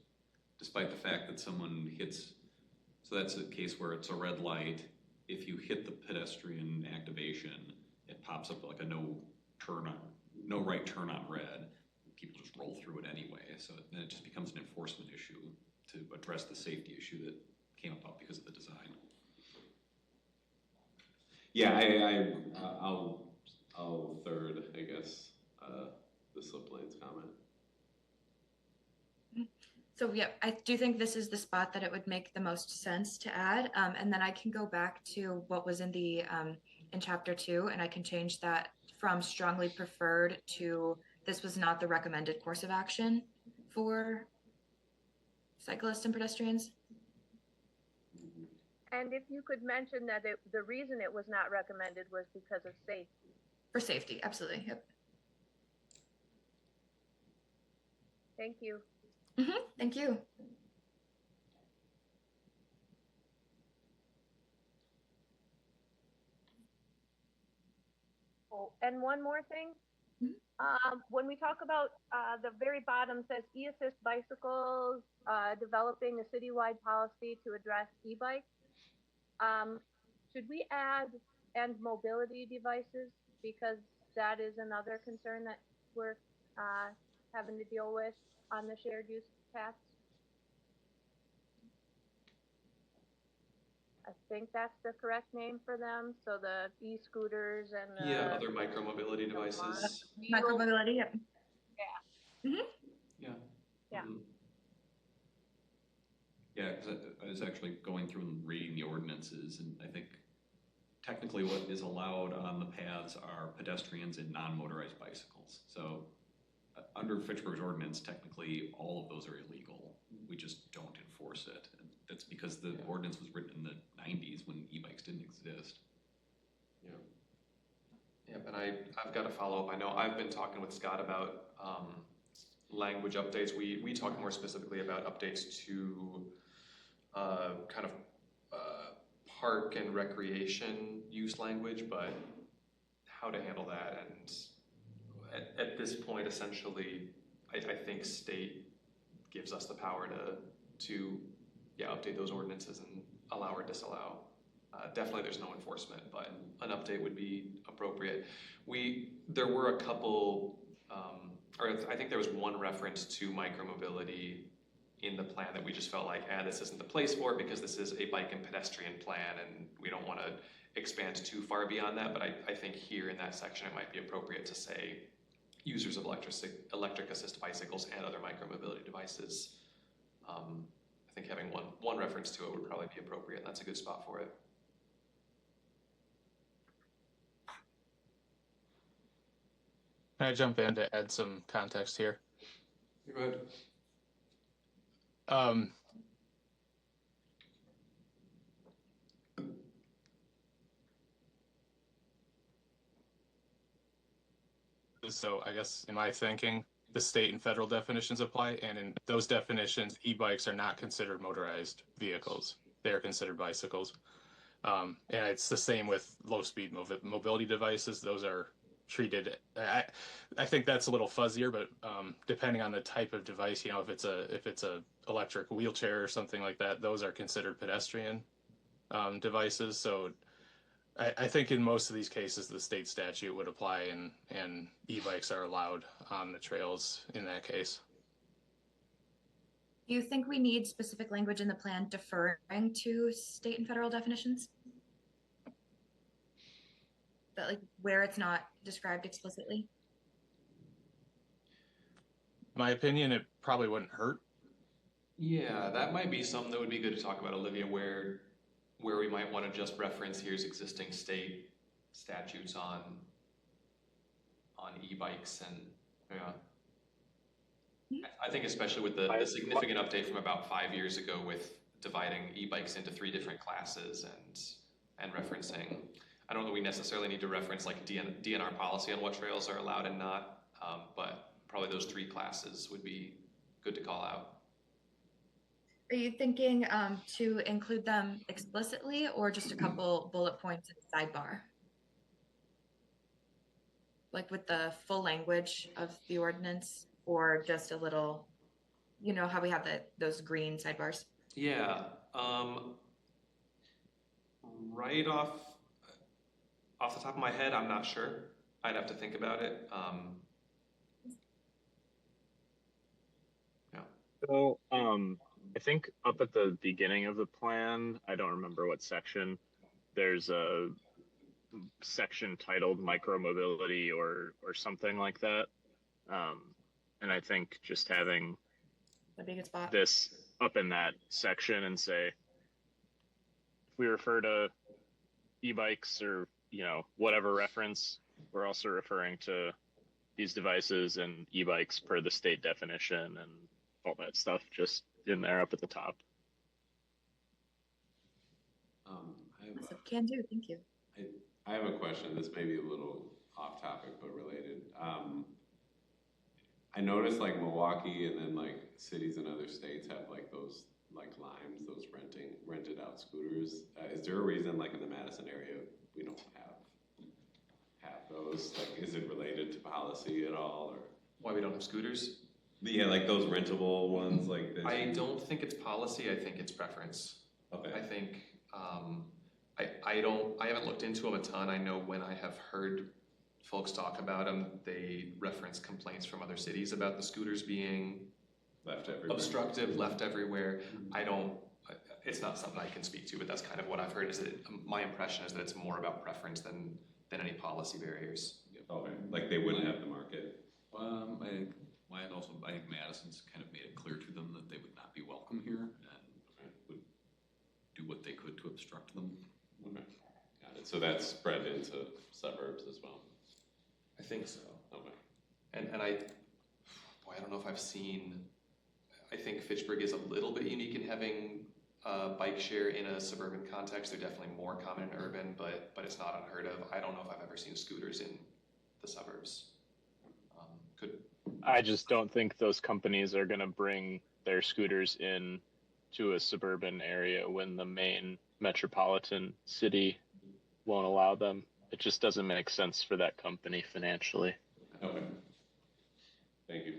despite the fact that someone hits, so that's a case where it's a red light. If you hit the pedestrian activation, it pops up like a no right turn on red. People just roll through it anyway. So then it just becomes an enforcement issue to address the safety issue that came about because of the design. Yeah, I'll third, I guess, the slip lanes comment. So yeah, I do think this is the spot that it would make the most sense to add. And then I can go back to what was in the in chapter 2, and I can change that from strongly preferred to this was not the recommended course of action for cyclists and pedestrians. And if you could mention that the reason it was not recommended was because of safety. For safety, absolutely. Yep. Thank you. Thank you. Oh, and one more thing. When we talk about the very bottom says e-assist bicycles, developing a citywide policy to address e-bikes. Should we add and mobility devices, because that is another concern that we're having to deal with on the shared use paths? I think that's the correct name for them. So the e-scooters and the other micromobility devices. Micromobility, yep. Yeah. Yeah, because I was actually going through and reading the ordinances, and I think technically what is allowed on the paths are pedestrians and non-motorized bicycles. So under Fitchburg's ordinance, technically all of those are illegal. We just don't enforce it. And that's because the ordinance was written in the 90s when e-bikes didn't exist. Yeah, and I've got to follow up. I know I've been talking with Scott about language updates. We talked more specifically about updates to kind of park and recreation use language, but how to handle that. And at this point, essentially, I think state gives us the power to update those ordinances and allow or disallow. Definitely there's no enforcement, but an update would be appropriate. There were a couple, or I think there was one reference to micromobility in the plan that we just felt like, this isn't the place for it because this is a bike and pedestrian plan and we don't want to expand too far beyond that. But I think here in that section, it might be appropriate to say users of electric assist bicycles and other micromobility devices. I think having one reference to it would probably be appropriate, and that's a good spot for it. Can I jump in to add some context here? Go ahead. So I guess in my thinking, the state and federal definitions apply, and in those definitions, e-bikes are not considered motorized vehicles. They are considered bicycles. And it's the same with low-speed mobility devices. Those are treated. I think that's a little fuzzier, but depending on the type of device, if it's a electric wheelchair or something like that, those are considered pedestrian devices. So I think in most of these cases, the state statute would apply, and e-bikes are allowed on the trails in that case. Do you think we need specific language in the plan deferring to state and federal definitions? That, like, where it's not described explicitly? In my opinion, it probably wouldn't hurt. Yeah, that might be something that would be good to talk about, Olivia, where we might want to just reference here's existing state statutes on e-bikes, and I think especially with the significant update from about 5 years ago with dividing e-bikes into 3 different classes and referencing. I don't know that we necessarily need to reference like DNR policy on what trails are allowed and not, but probably those 3 classes would be good to call out. Are you thinking to include them explicitly or just a couple bullet points in the sidebar? Like with the full language of the ordinance, or just a little, how we have those green sidebars? Yeah, right off the top of my head, I'm not sure. I'd have to think about it. So, I think up at the beginning of the plan, I don't remember what section, there's a section titled micromobility or something like that. And I think just having That'd be a good spot. this up in that section and say, if we refer to e-bikes or, whatever reference, we're also referring to these devices and e-bikes per the state definition and all that stuff just in there up at the top. Awesome. Can do. Thank you. I have a question. This may be a little off topic, but related. I noticed like Milwaukee and then like cities in other states have like those like limes, those rented out scooters. Is there a reason like in the Madison area we don't have those? Like, is it related to policy at all, or Why we don't have scooters? yeah, like those rentable ones like this? I don't think it's policy. I think it's preference. Okay. I think I haven't looked into them a ton. I know when I have heard folks talk about them, they reference complaints from other cities about the scooters being left everywhere. Obstructive, left everywhere. It's not something I can speak to, but that's kind of what I've heard. Is that my impression is that it's more about preference than any policy barriers. Okay, like they wouldn't have to market. I think Madison's kind of made it clear to them that they would not be welcome here and would do what they could to obstruct them. Okay, got it. So that's spread into suburbs as well. I think so. Okay. And I don't know if I've seen. I think Fitchburg is a little bit unique in having bike share in a suburban context. They're definitely more common in urban, but it's not unheard of. I don't know if I've ever seen scooters in the suburbs. I just don't think those companies are going to bring their scooters in to a suburban area when the main metropolitan city won't allow them. It just doesn't make sense for that company financially. Okay. Thank you.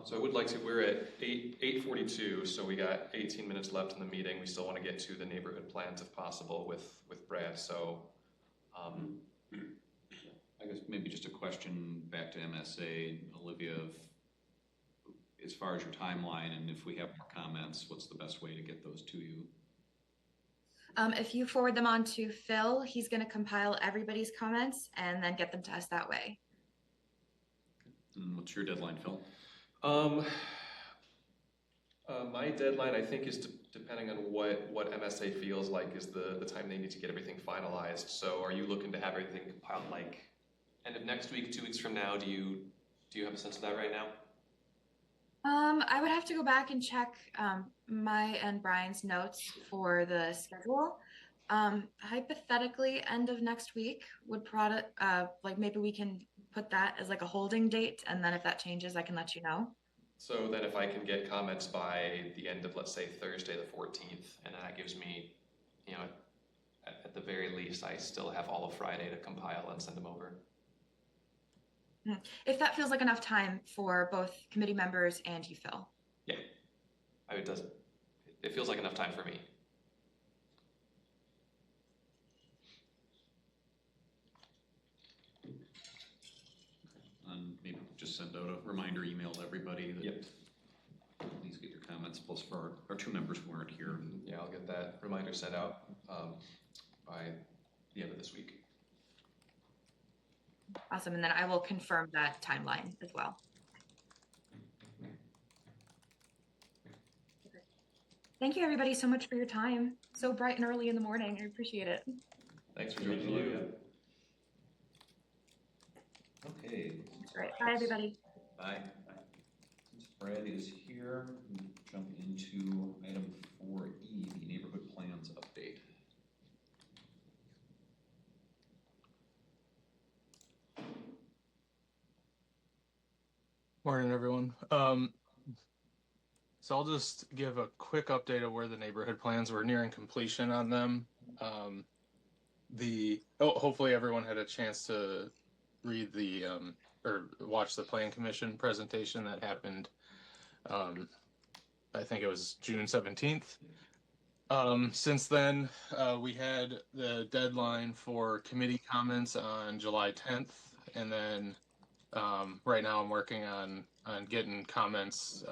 So I would like to, we're at 8:42, so we got 18 minutes left in the meeting. We still want to get to the neighborhood plans if possible with Brad, so. I guess maybe just a question back to MSA, Olivia, as far as your timeline and if we have more comments, what's the best way to get those to you? If you forward them on to Phil, he's going to compile everybody's comments and then get them to us that way. And what's your deadline, Phil? My deadline, I think, is depending on what MSA feels like is the time they need to get everything finalized. So are you looking to have everything compiled like end of next week, 2 weeks from now? Do you have a sense of that right now? I would have to go back and check my and Brian's notes for the schedule. Hypothetically, end of next week would like maybe we can put that as like a holding date, and then if that changes, I can let you know. So then if I can get comments by the end of, let's say, Thursday the 14th, and that gives me, at the very least, I still have all of Friday to compile and send them over. If that feels like enough time for both committee members and you, Phil. Yeah, it feels like enough time for me. And maybe just send out a reminder email to everybody that please get your comments, plus for our 2 members who aren't here. Yeah, I'll get that reminder sent out by the end of this week. Awesome, and then I will confirm that timeline as well. Thank you, everybody, so much for your time. So bright and early in the morning. I appreciate it. Thanks for joining me. Okay. All right. Bye, everybody. Bye. Since Brad is here, we jump into item 4E, the neighborhood plans update. Morning, everyone. So I'll just give a quick update of where the neighborhood plans were nearing completion on them. Hopefully everyone had a chance to read or watch the Plan Commission presentation that happened. I think it was June 17th. Since then, we had the deadline for committee comments on July 10th, and then right now I'm working on getting comments,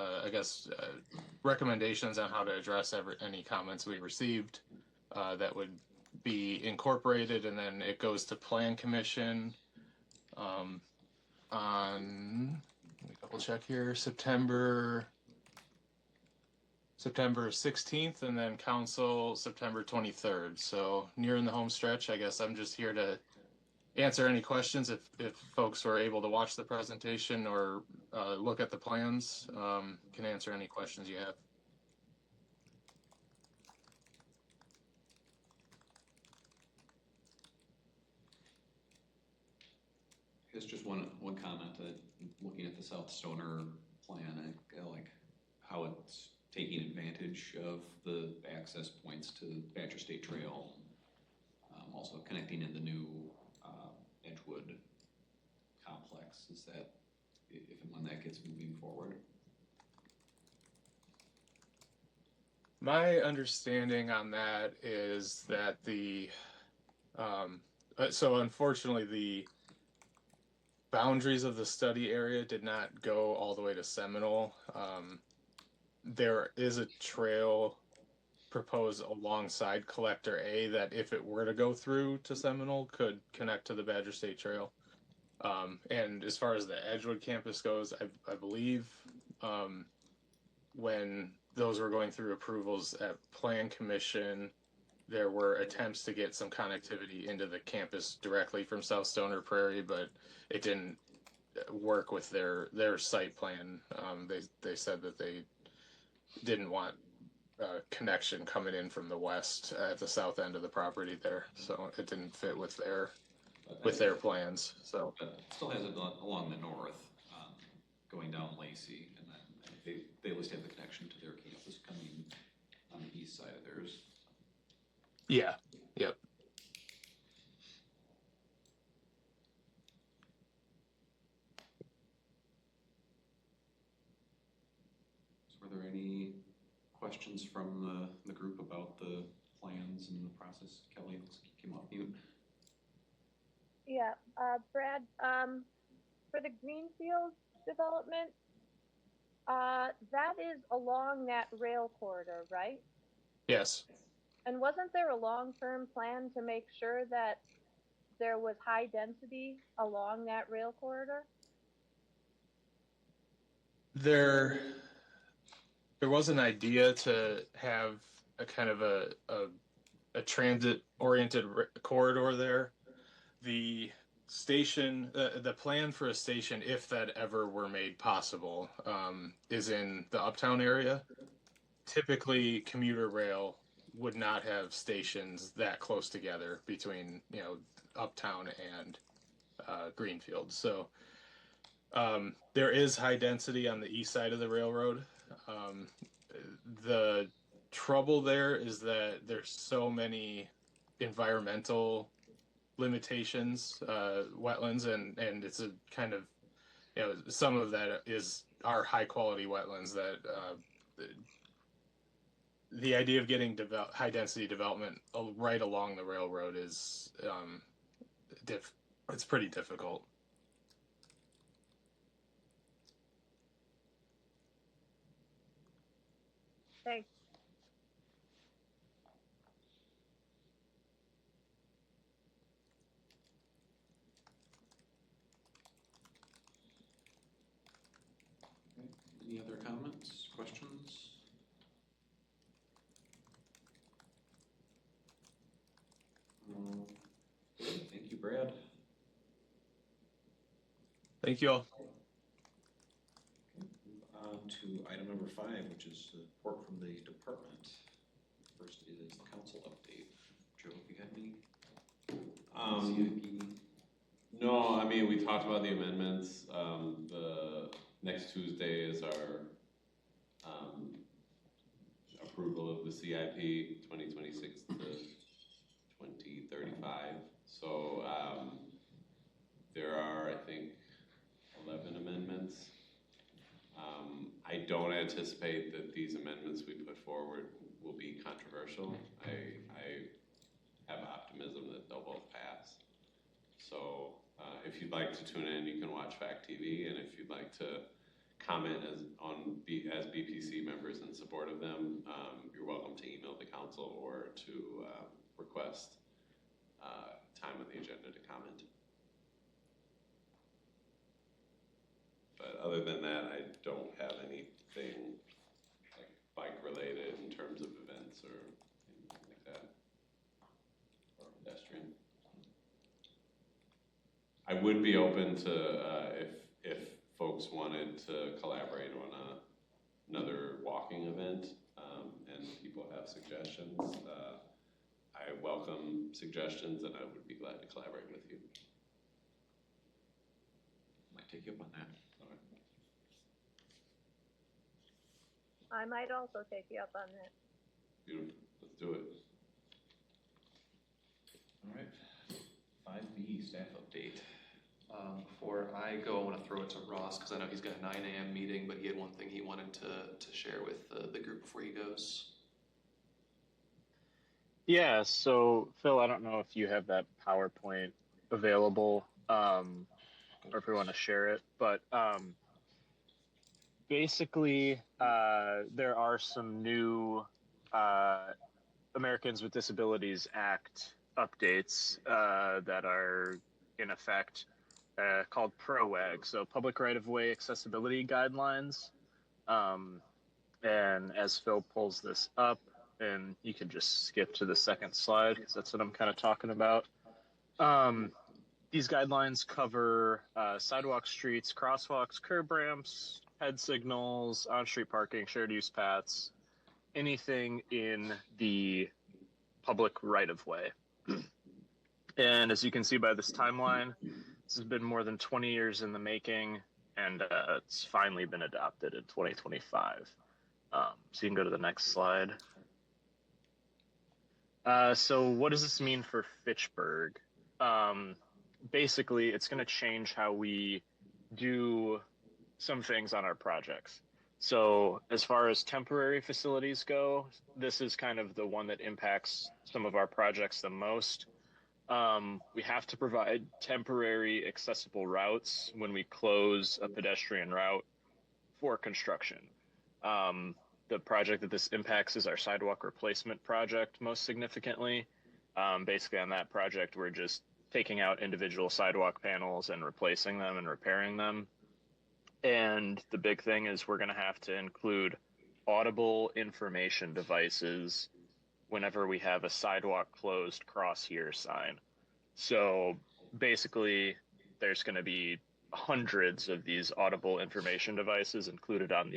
recommendations on how to address any comments we received that would be incorporated, and then it goes to Plan Commission on, let me double check here, September 16th, and then council September 23rd. So nearing the home stretch. I guess I'm just here to answer any questions if folks were able to watch the presentation or look at the plans. Can answer any questions you have. I guess just one comment that looking at the South Stoner plan, I like how it's taking advantage of the access points to Badger State Trail, also connecting in the new Edgewood complex. Is that if and when that gets moving forward? My understanding on that is that so unfortunately the boundaries of the study area did not go all the way to Seminole. There is a trail proposed alongside Collector A that, if it were to go through to Seminole, could connect to the Badger State Trail. And as far as the Edgewood campus goes, I believe when those were going through approvals at Plan Commission, there were attempts to get some connectivity into the campus directly from South Stoner Prairie, but it didn't work with their site plan. They said that they didn't want connection coming in from the west at the south end of the property there, so it didn't fit with their plans. So it still has it along the north, going down Lacey, and then they at least have the connection to their campus coming on the east side of theirs. Yeah. Yep. So were there any questions from the group about the plans and the process? Kelly, looks like you came off mute. Yeah, Brad, for the Greenfield development, that is along that rail corridor, right? Yes. And wasn't there a long-term plan to make sure that there was high density along that rail corridor? There was an idea to have a kind of a transit-oriented corridor there. The station, the plan for a station, if that ever were made possible, is in the Uptown area. Typically, commuter rail would not have stations that close together between, Uptown and Greenfield. So there is high density on the east side of the railroad. The trouble there is that there's so many environmental limitations, wetlands, and it's a kind of, some of that are high quality wetlands that the idea of getting high density development right along the railroad is it's pretty difficult. Thanks. Any other comments, questions? Thank you, Brad. Thank you all. Okay, move on to item number 5, which is the report from the department. First is the council update. Joe, have you got any? CIP? No, I mean, we talked about the amendments. The next Tuesday is our approval of the CIP 2026 to 2035. So there are, I think, 11 amendments. I don't anticipate that these amendments we put forward will be controversial. I have optimism that they'll both pass. So if you'd like to tune in, you can watch FACTv, and if you'd like to comment as BPC members in support of them, you're welcome to email the council or to request time on the agenda to comment. But other than that, I don't have anything like bike related in terms of events or anything like that, or pedestrian. I would be open to if folks wanted to collaborate on another walking event, and people have suggestions. I welcome suggestions, and I would be glad to collaborate with you. Might take you up on that. I might also take you up on that. Beautiful. Let's do it. All right. 5B staff update. Before I go, I want to throw it to Ross because I know he's got a 9 a.m. meeting, but he had one thing he wanted to share with the group before he goes. Yeah, so Phil, I don't know if you have that PowerPoint available, or if we want to share it, but basically there are some new Americans with Disabilities Act updates that are in effect called PROAG, so Public Right-of-Way Accessibility Guidelines. And as Phil pulls this up, and you can just skip to the second slide because that's what I'm kind of talking about. These guidelines cover sidewalks, streets, crosswalks, curb ramps, head signals, on-street parking, shared use paths, anything in the public right-of-way. And as you can see by this timeline, this has been more than 20 years in the making, and it's finally been adopted in 2025. So you can go to the next slide. So what does this mean for Fitchburg? Basically, it's going to change how we do some things on our projects. So as far as temporary facilities go, this is kind of the one that impacts some of our projects the most. We have to provide temporary accessible routes when we close a pedestrian route for construction. The project that this impacts is our sidewalk replacement project most significantly. Basically on that project, we're just taking out individual sidewalk panels and replacing them and repairing them. And the big thing is we're going to have to include audible information devices whenever we have a sidewalk closed cross here sign. So basically there's going to be hundreds of these audible information devices included on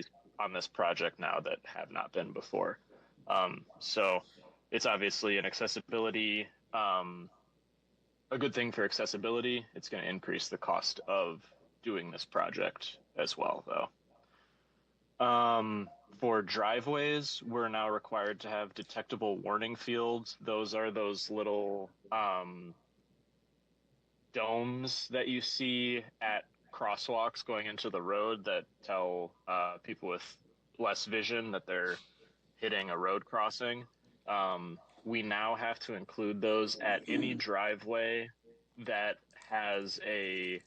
this project now that have not been before. So it's obviously an accessibility, a good thing for accessibility. It's going to increase the cost of doing this project as well, though. For driveways, we're now required to have detectable warning fields. Those are those little domes that you see at crosswalks going into the road that tell people with less vision that they're hitting a road crossing. We now have to include those at any driveway that has a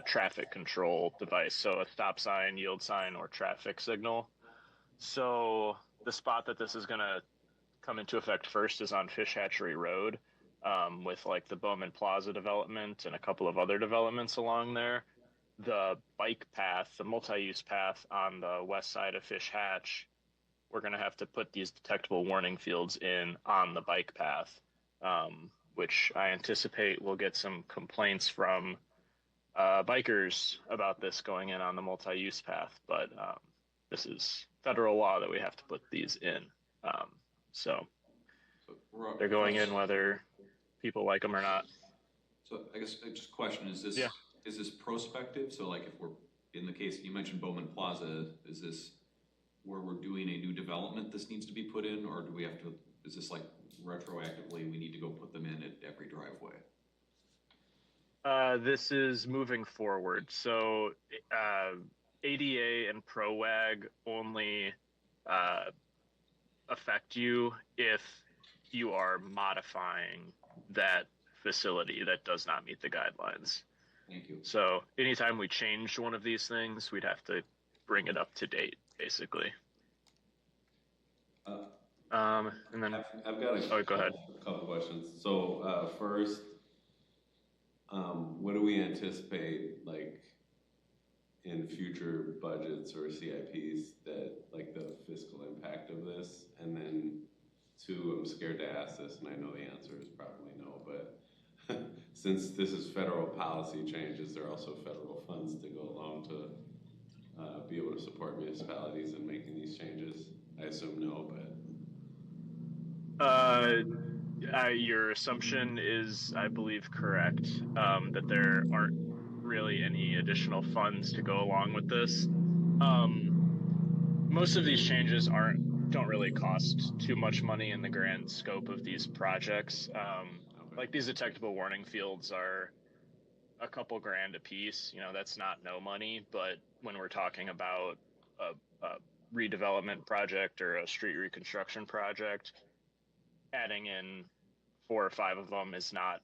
traffic control device, so a stop sign, yield sign, or traffic signal. So the spot that this is going to come into effect first is on Fish Hatchery Road, with like the Bowman Plaza development and a couple of other developments along there. The bike path, the multi-use path on the west side of Fish Hatch, we're going to have to put these detectable warning fields in on the bike path, which I anticipate will get some complaints from bikers about this going in on the multi-use path. But this is federal law that we have to put these in. So they're going in whether people like them or not. So I guess just a question, is this prospective? So like if we're, in the case, you mentioned Bowman Plaza, is this where we're doing a new development this needs to be put in, or do we have to, is this like retroactively we need to go put them in at every driveway? This is moving forward. So ADA and PROAG only affect you if you are modifying that facility that does not meet the guidelines. Thank you. So anytime we change one of these things, we'd have to bring it up to date, basically. And then I've got oh, go ahead. a couple questions. So first, what do we anticipate like in future budgets or CIPs that like the fiscal impact of this? And then two, I'm scared to ask this, and I know the answer is probably no, but since this is federal policy changes, there are also federal funds to go along to be able to support municipalities in making these changes. I assume no, but Your assumption is, I believe, correct, that there aren't really any additional funds to go along with this. Most of these changes don't really cost too much money in the grand scope of these projects. Like these detectable warning fields are a couple grand a piece. You know, that's not no money, but when we're talking about a redevelopment project or a street reconstruction project, adding in 4 or 5 of them is not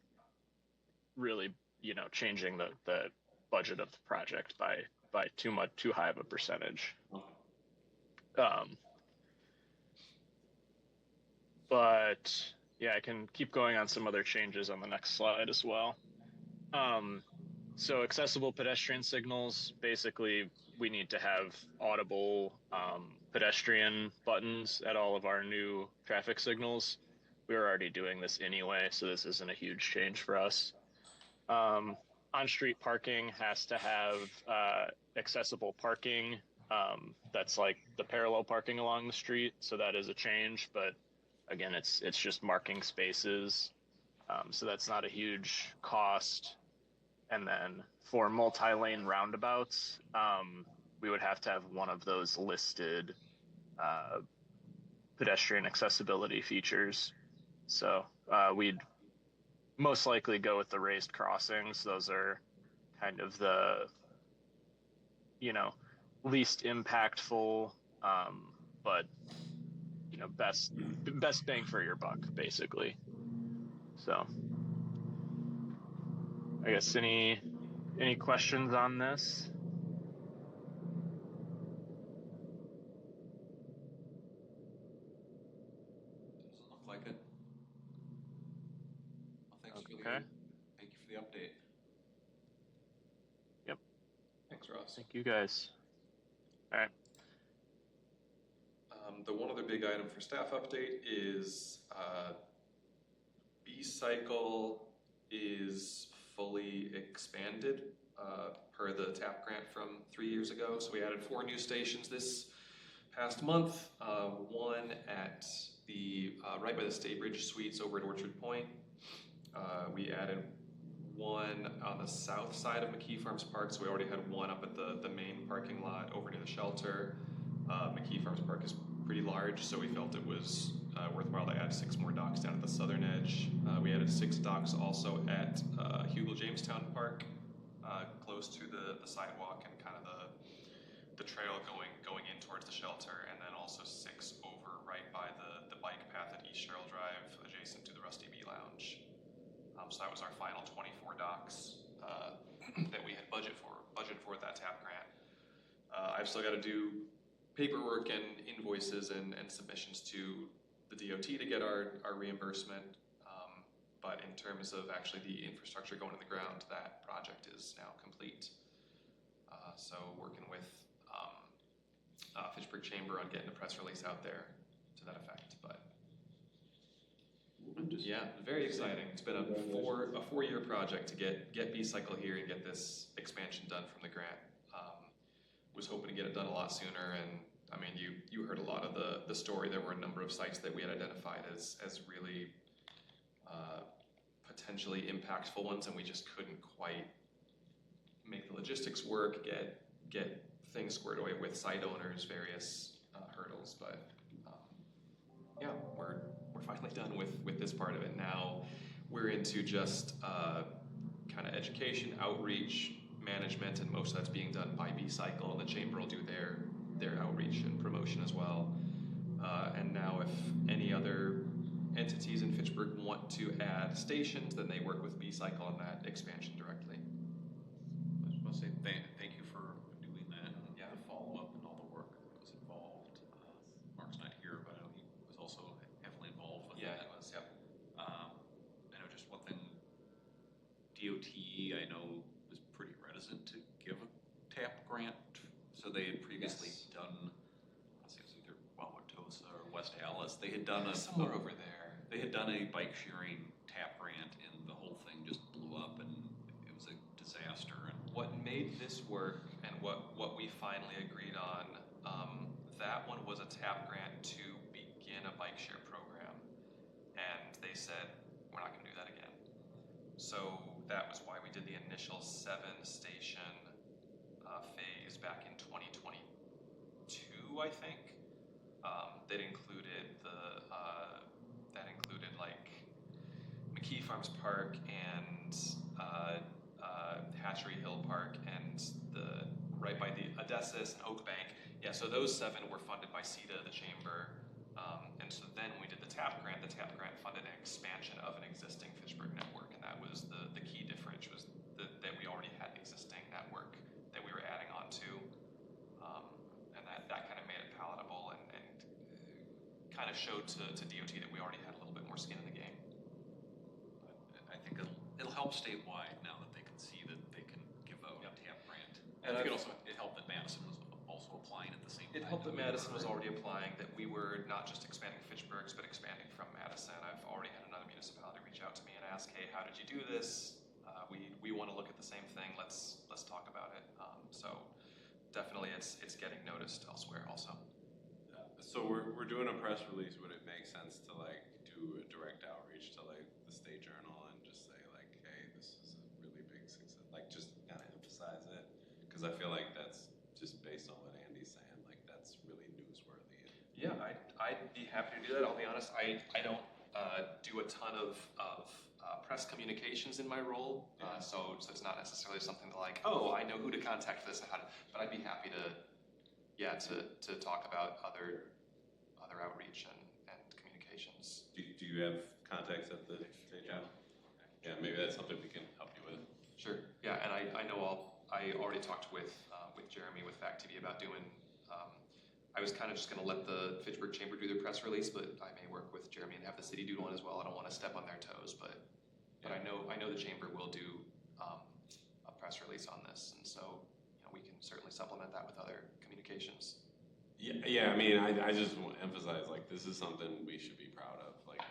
really, you know, changing the budget of the project by too high of a percentage. But yeah, I can keep going on some other changes on the next slide as well. So accessible pedestrian signals, basically we need to have audible pedestrian buttons at all of our new traffic signals. We were already doing this anyway, so this isn't a huge change for us. On-street parking has to have accessible parking. That's like the parallel parking along the street, so that is a change, but again, it's just marking spaces, so that's not a huge cost. And then for multi-lane roundabouts, we would have to have one of those listed pedestrian accessibility features. So we'd most likely go with the raised crossings. Those are kind of the, you know, least impactful, but you know, best bang for your buck, basically. So I guess any questions on this? Doesn't look like it. Well, thank you for the update. Yep. Thanks, Ross. Thank you guys. All right. The one other big item for staff update is B-Cycle is fully expanded per the TAP grant from 3 years ago. So we added 4 new stations this past month. One at the right by the Staybridge Suites over at Orchard Point. We added one on the south side of McKee Farms Park, so we already had one up at the main parking lot over near the shelter. McKee Farms Park is pretty large, so we felt it was worthwhile to add 6 more docks down at the southern edge. We added 6 docks also at Hugel Jamestown Park, close to the sidewalk and kind of the trail going in towards the shelter, and then also 6 over right by the bike path at East Sherrill Drive, adjacent to the Rusty Bee Lounge. So that was our final 24 docks that we had budgeted for that TAP grant. I've still got to do paperwork and invoices and submissions to the DOT to get our reimbursement. But in terms of actually the infrastructure going in the ground, that project is now complete. So working with Fitchburg Chamber on getting a press release out there to that effect. But yeah, very exciting. It's been a 4-year project to get B-Cycle here and get this expansion done from the grant. Was hoping to get it done a lot sooner, and I mean, you heard a lot of the story. There were a number of sites that we had identified as really potentially impactful ones, and we just couldn't quite make the logistics work, get things squared away with site owners, various hurdles. But yeah, we're finally done with this part of it. Now we're into just kind of education, outreach, management, and most of that's being done by B-Cycle, and the chamber will do their outreach and promotion as well. And now if any other entities in Fitchburg want to add stations, then they work with B-Cycle on that expansion directly. I just want to say thank you for doing that, and the follow-up and all the work that was involved. Mark's not here, but I know he was also grant? So they had previously done, let's see, it was either Wauwatosa or West Allis. They had done somewhere over there. They had done a bike sharing tap grant, and the whole thing just blew up, and it was a disaster. And what made this work, and what we finally agreed on, that one was a tap grant to begin a bike share program, and they said we're not going to do that again. So that was why we did the initial 7-station phase back in 2022, I think. That included like McKee Farms Park and Hatchery Hill Park and the right by the Odysseus and Oak Bank. Yeah, so those 7 were funded by CETA, the chamber. And so then when we did the TAP grant funded an expansion of an existing Fitchburg network, and that was the key difference was that we already had an existing network that we were adding on to. And that kind of made it palatable and kind of showed to DOT that we already had a little bit more skin in the game. I think it'll help statewide now that they can see that they can give out a TAP grant. And I think it helped that Madison was also applying at the same time. It helped that Madison was already applying, that we were not just expanding Fitchburg's, but expanding from Madison. I've already had another municipality reach out to me and ask, hey, how did you do this? We want to look at the same thing. Let's talk about it. So definitely it's getting noticed elsewhere also. So we're doing a press release. Would it make sense to like do a direct outreach to like the State Journal and just say like, hey, this is a really big success, like just kind of emphasize it? Because I feel like that's just based on what Andy's saying, like that's really newsworthy. Yeah, I'd be happy to do that. I'll be honest, I don't do a ton of press communications in my role, so it's not necessarily something that like, oh, I know who to contact for this and how to, but I'd be happy to talk about other outreach and communications. Do you have contacts at the State Journal? Yeah, maybe that's something we can help you with. Sure. Yeah, and I already talked with Jeremy with FACTv about doing. I was kind of just going to let the Fitchburg Chamber do their press release, but I may work with Jeremy and have the city do one as well. I don't want to step on their toes, but I know the chamber will do a press release on this, and so we can certainly supplement that with other communications. Yeah. I mean, I just want to emphasize like this is something we should be proud of. Like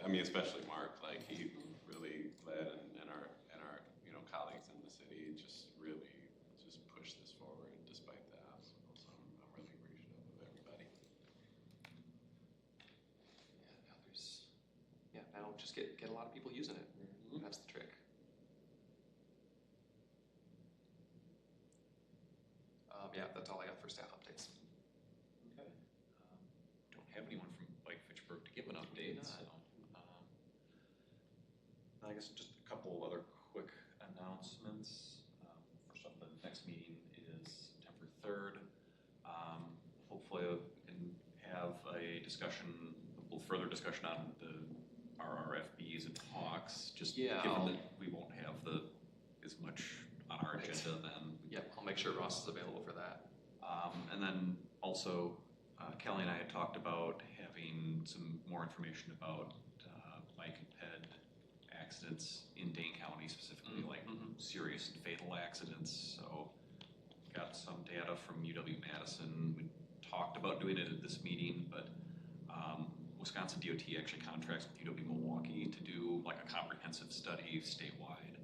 I mean, especially Mark. Like he really led, and our colleagues in the city just really pushed this forward despite the obstacles. So I'm really appreciative of everybody. Now just get a lot of people using it. Mm-hmm. That's the trick. That's all I got for staff updates. Okay. Don't have anyone from Bike Fitchburg to give an update. So, I guess just a couple other quick announcements. First off, the next meeting is September 3rd. Hopefully we can have a little further discussion on our RFBs and talks, just given that we won't have as much on our agenda then. Yeah, I'll make sure Ross is available for that. And then also, Kelly and I had talked about having some more information about bike and ped accidents in Dane County, specifically like serious and fatal accidents. So got some data from UW-Madison. We talked about doing it at this meeting, but Wisconsin DOT actually contracts with UW-Milwaukee to do like a comprehensive study statewide.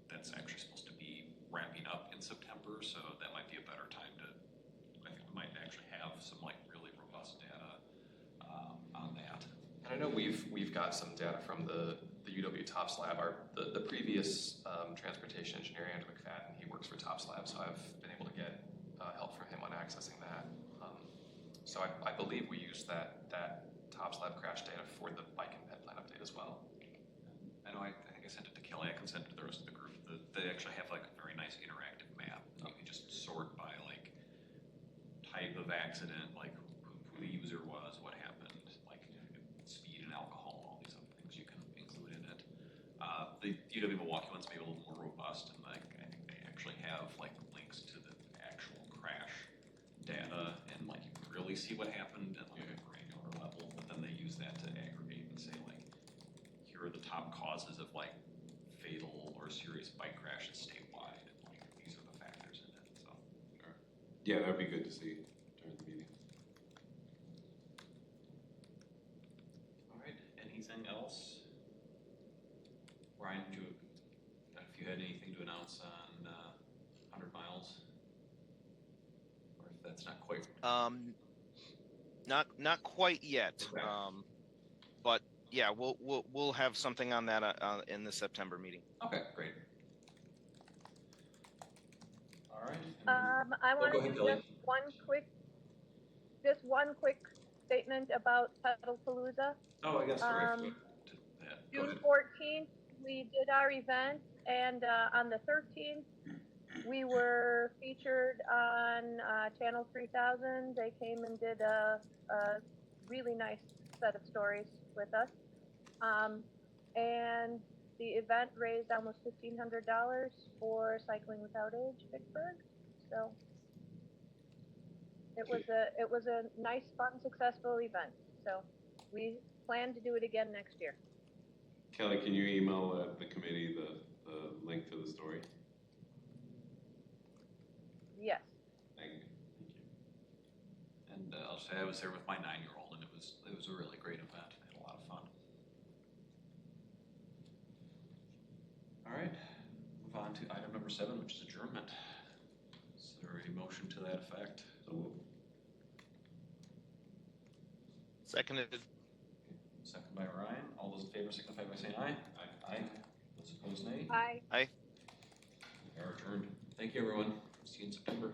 That's actually supposed to be wrapping up in September, so that might be a better time to, I think we might actually have some like really robust data on that. And I know we've got some data from the UW TOPS Lab. The previous transportation engineer, Andrew McFadden, he works for TOPS Lab, so I've been able to get help from him on accessing that. So I believe we used that TOPS Lab crash data for the bike and ped plan update as well. I know I think I sent it to Kelly, I can send it to the rest of the group. They actually have like a very nice interactive map. You can just sort by like type of accident, like who the user was, what happened, like speed and alcohol, all these other things you can include in it. The UW-Milwaukee one's maybe a little more robust, and like I think they actually have like links to the actual crash data, and like you can really see what happened at like a granular level. But then they use that to aggregate and say like, here are the top causes of like fatal or serious bike crashes statewide, and like these are the factors in Yeah, that'd be good to see during the meeting. All right, anything else? Ryan, if you had anything to announce on 100 miles? Or if that's not quite. Not quite yet. Okay. But yeah, we'll have something on that in the September meeting. Okay, great. All right. I want go to ahead, do Kelly. just one quick statement about Pedalpalooza. Oh, I guess sorry. June 14th, we did our event, and on the 13th, we were featured on Channel 3000. They came and did a really nice set of stories with us. And the event raised almost $1,500 for Cycling Without Age Fitchburg. So it was a nice, fun, successful event. So we plan to do it again next year. Kelly, can you email the committee the link to the story? Yes. Thank you. And I'll say I was there with my 9-year-old, and it was a really great event. I had a lot of fun. All right, move on to item number 7, which is adjournment. Is there a motion to that effect? So moved. Seconded. Second by Ryan. All those in favor signify by saying aye. Aye. Aye. Those opposed, nay. Aye. Aye. We are adjourned. Thank you, everyone. See you in September.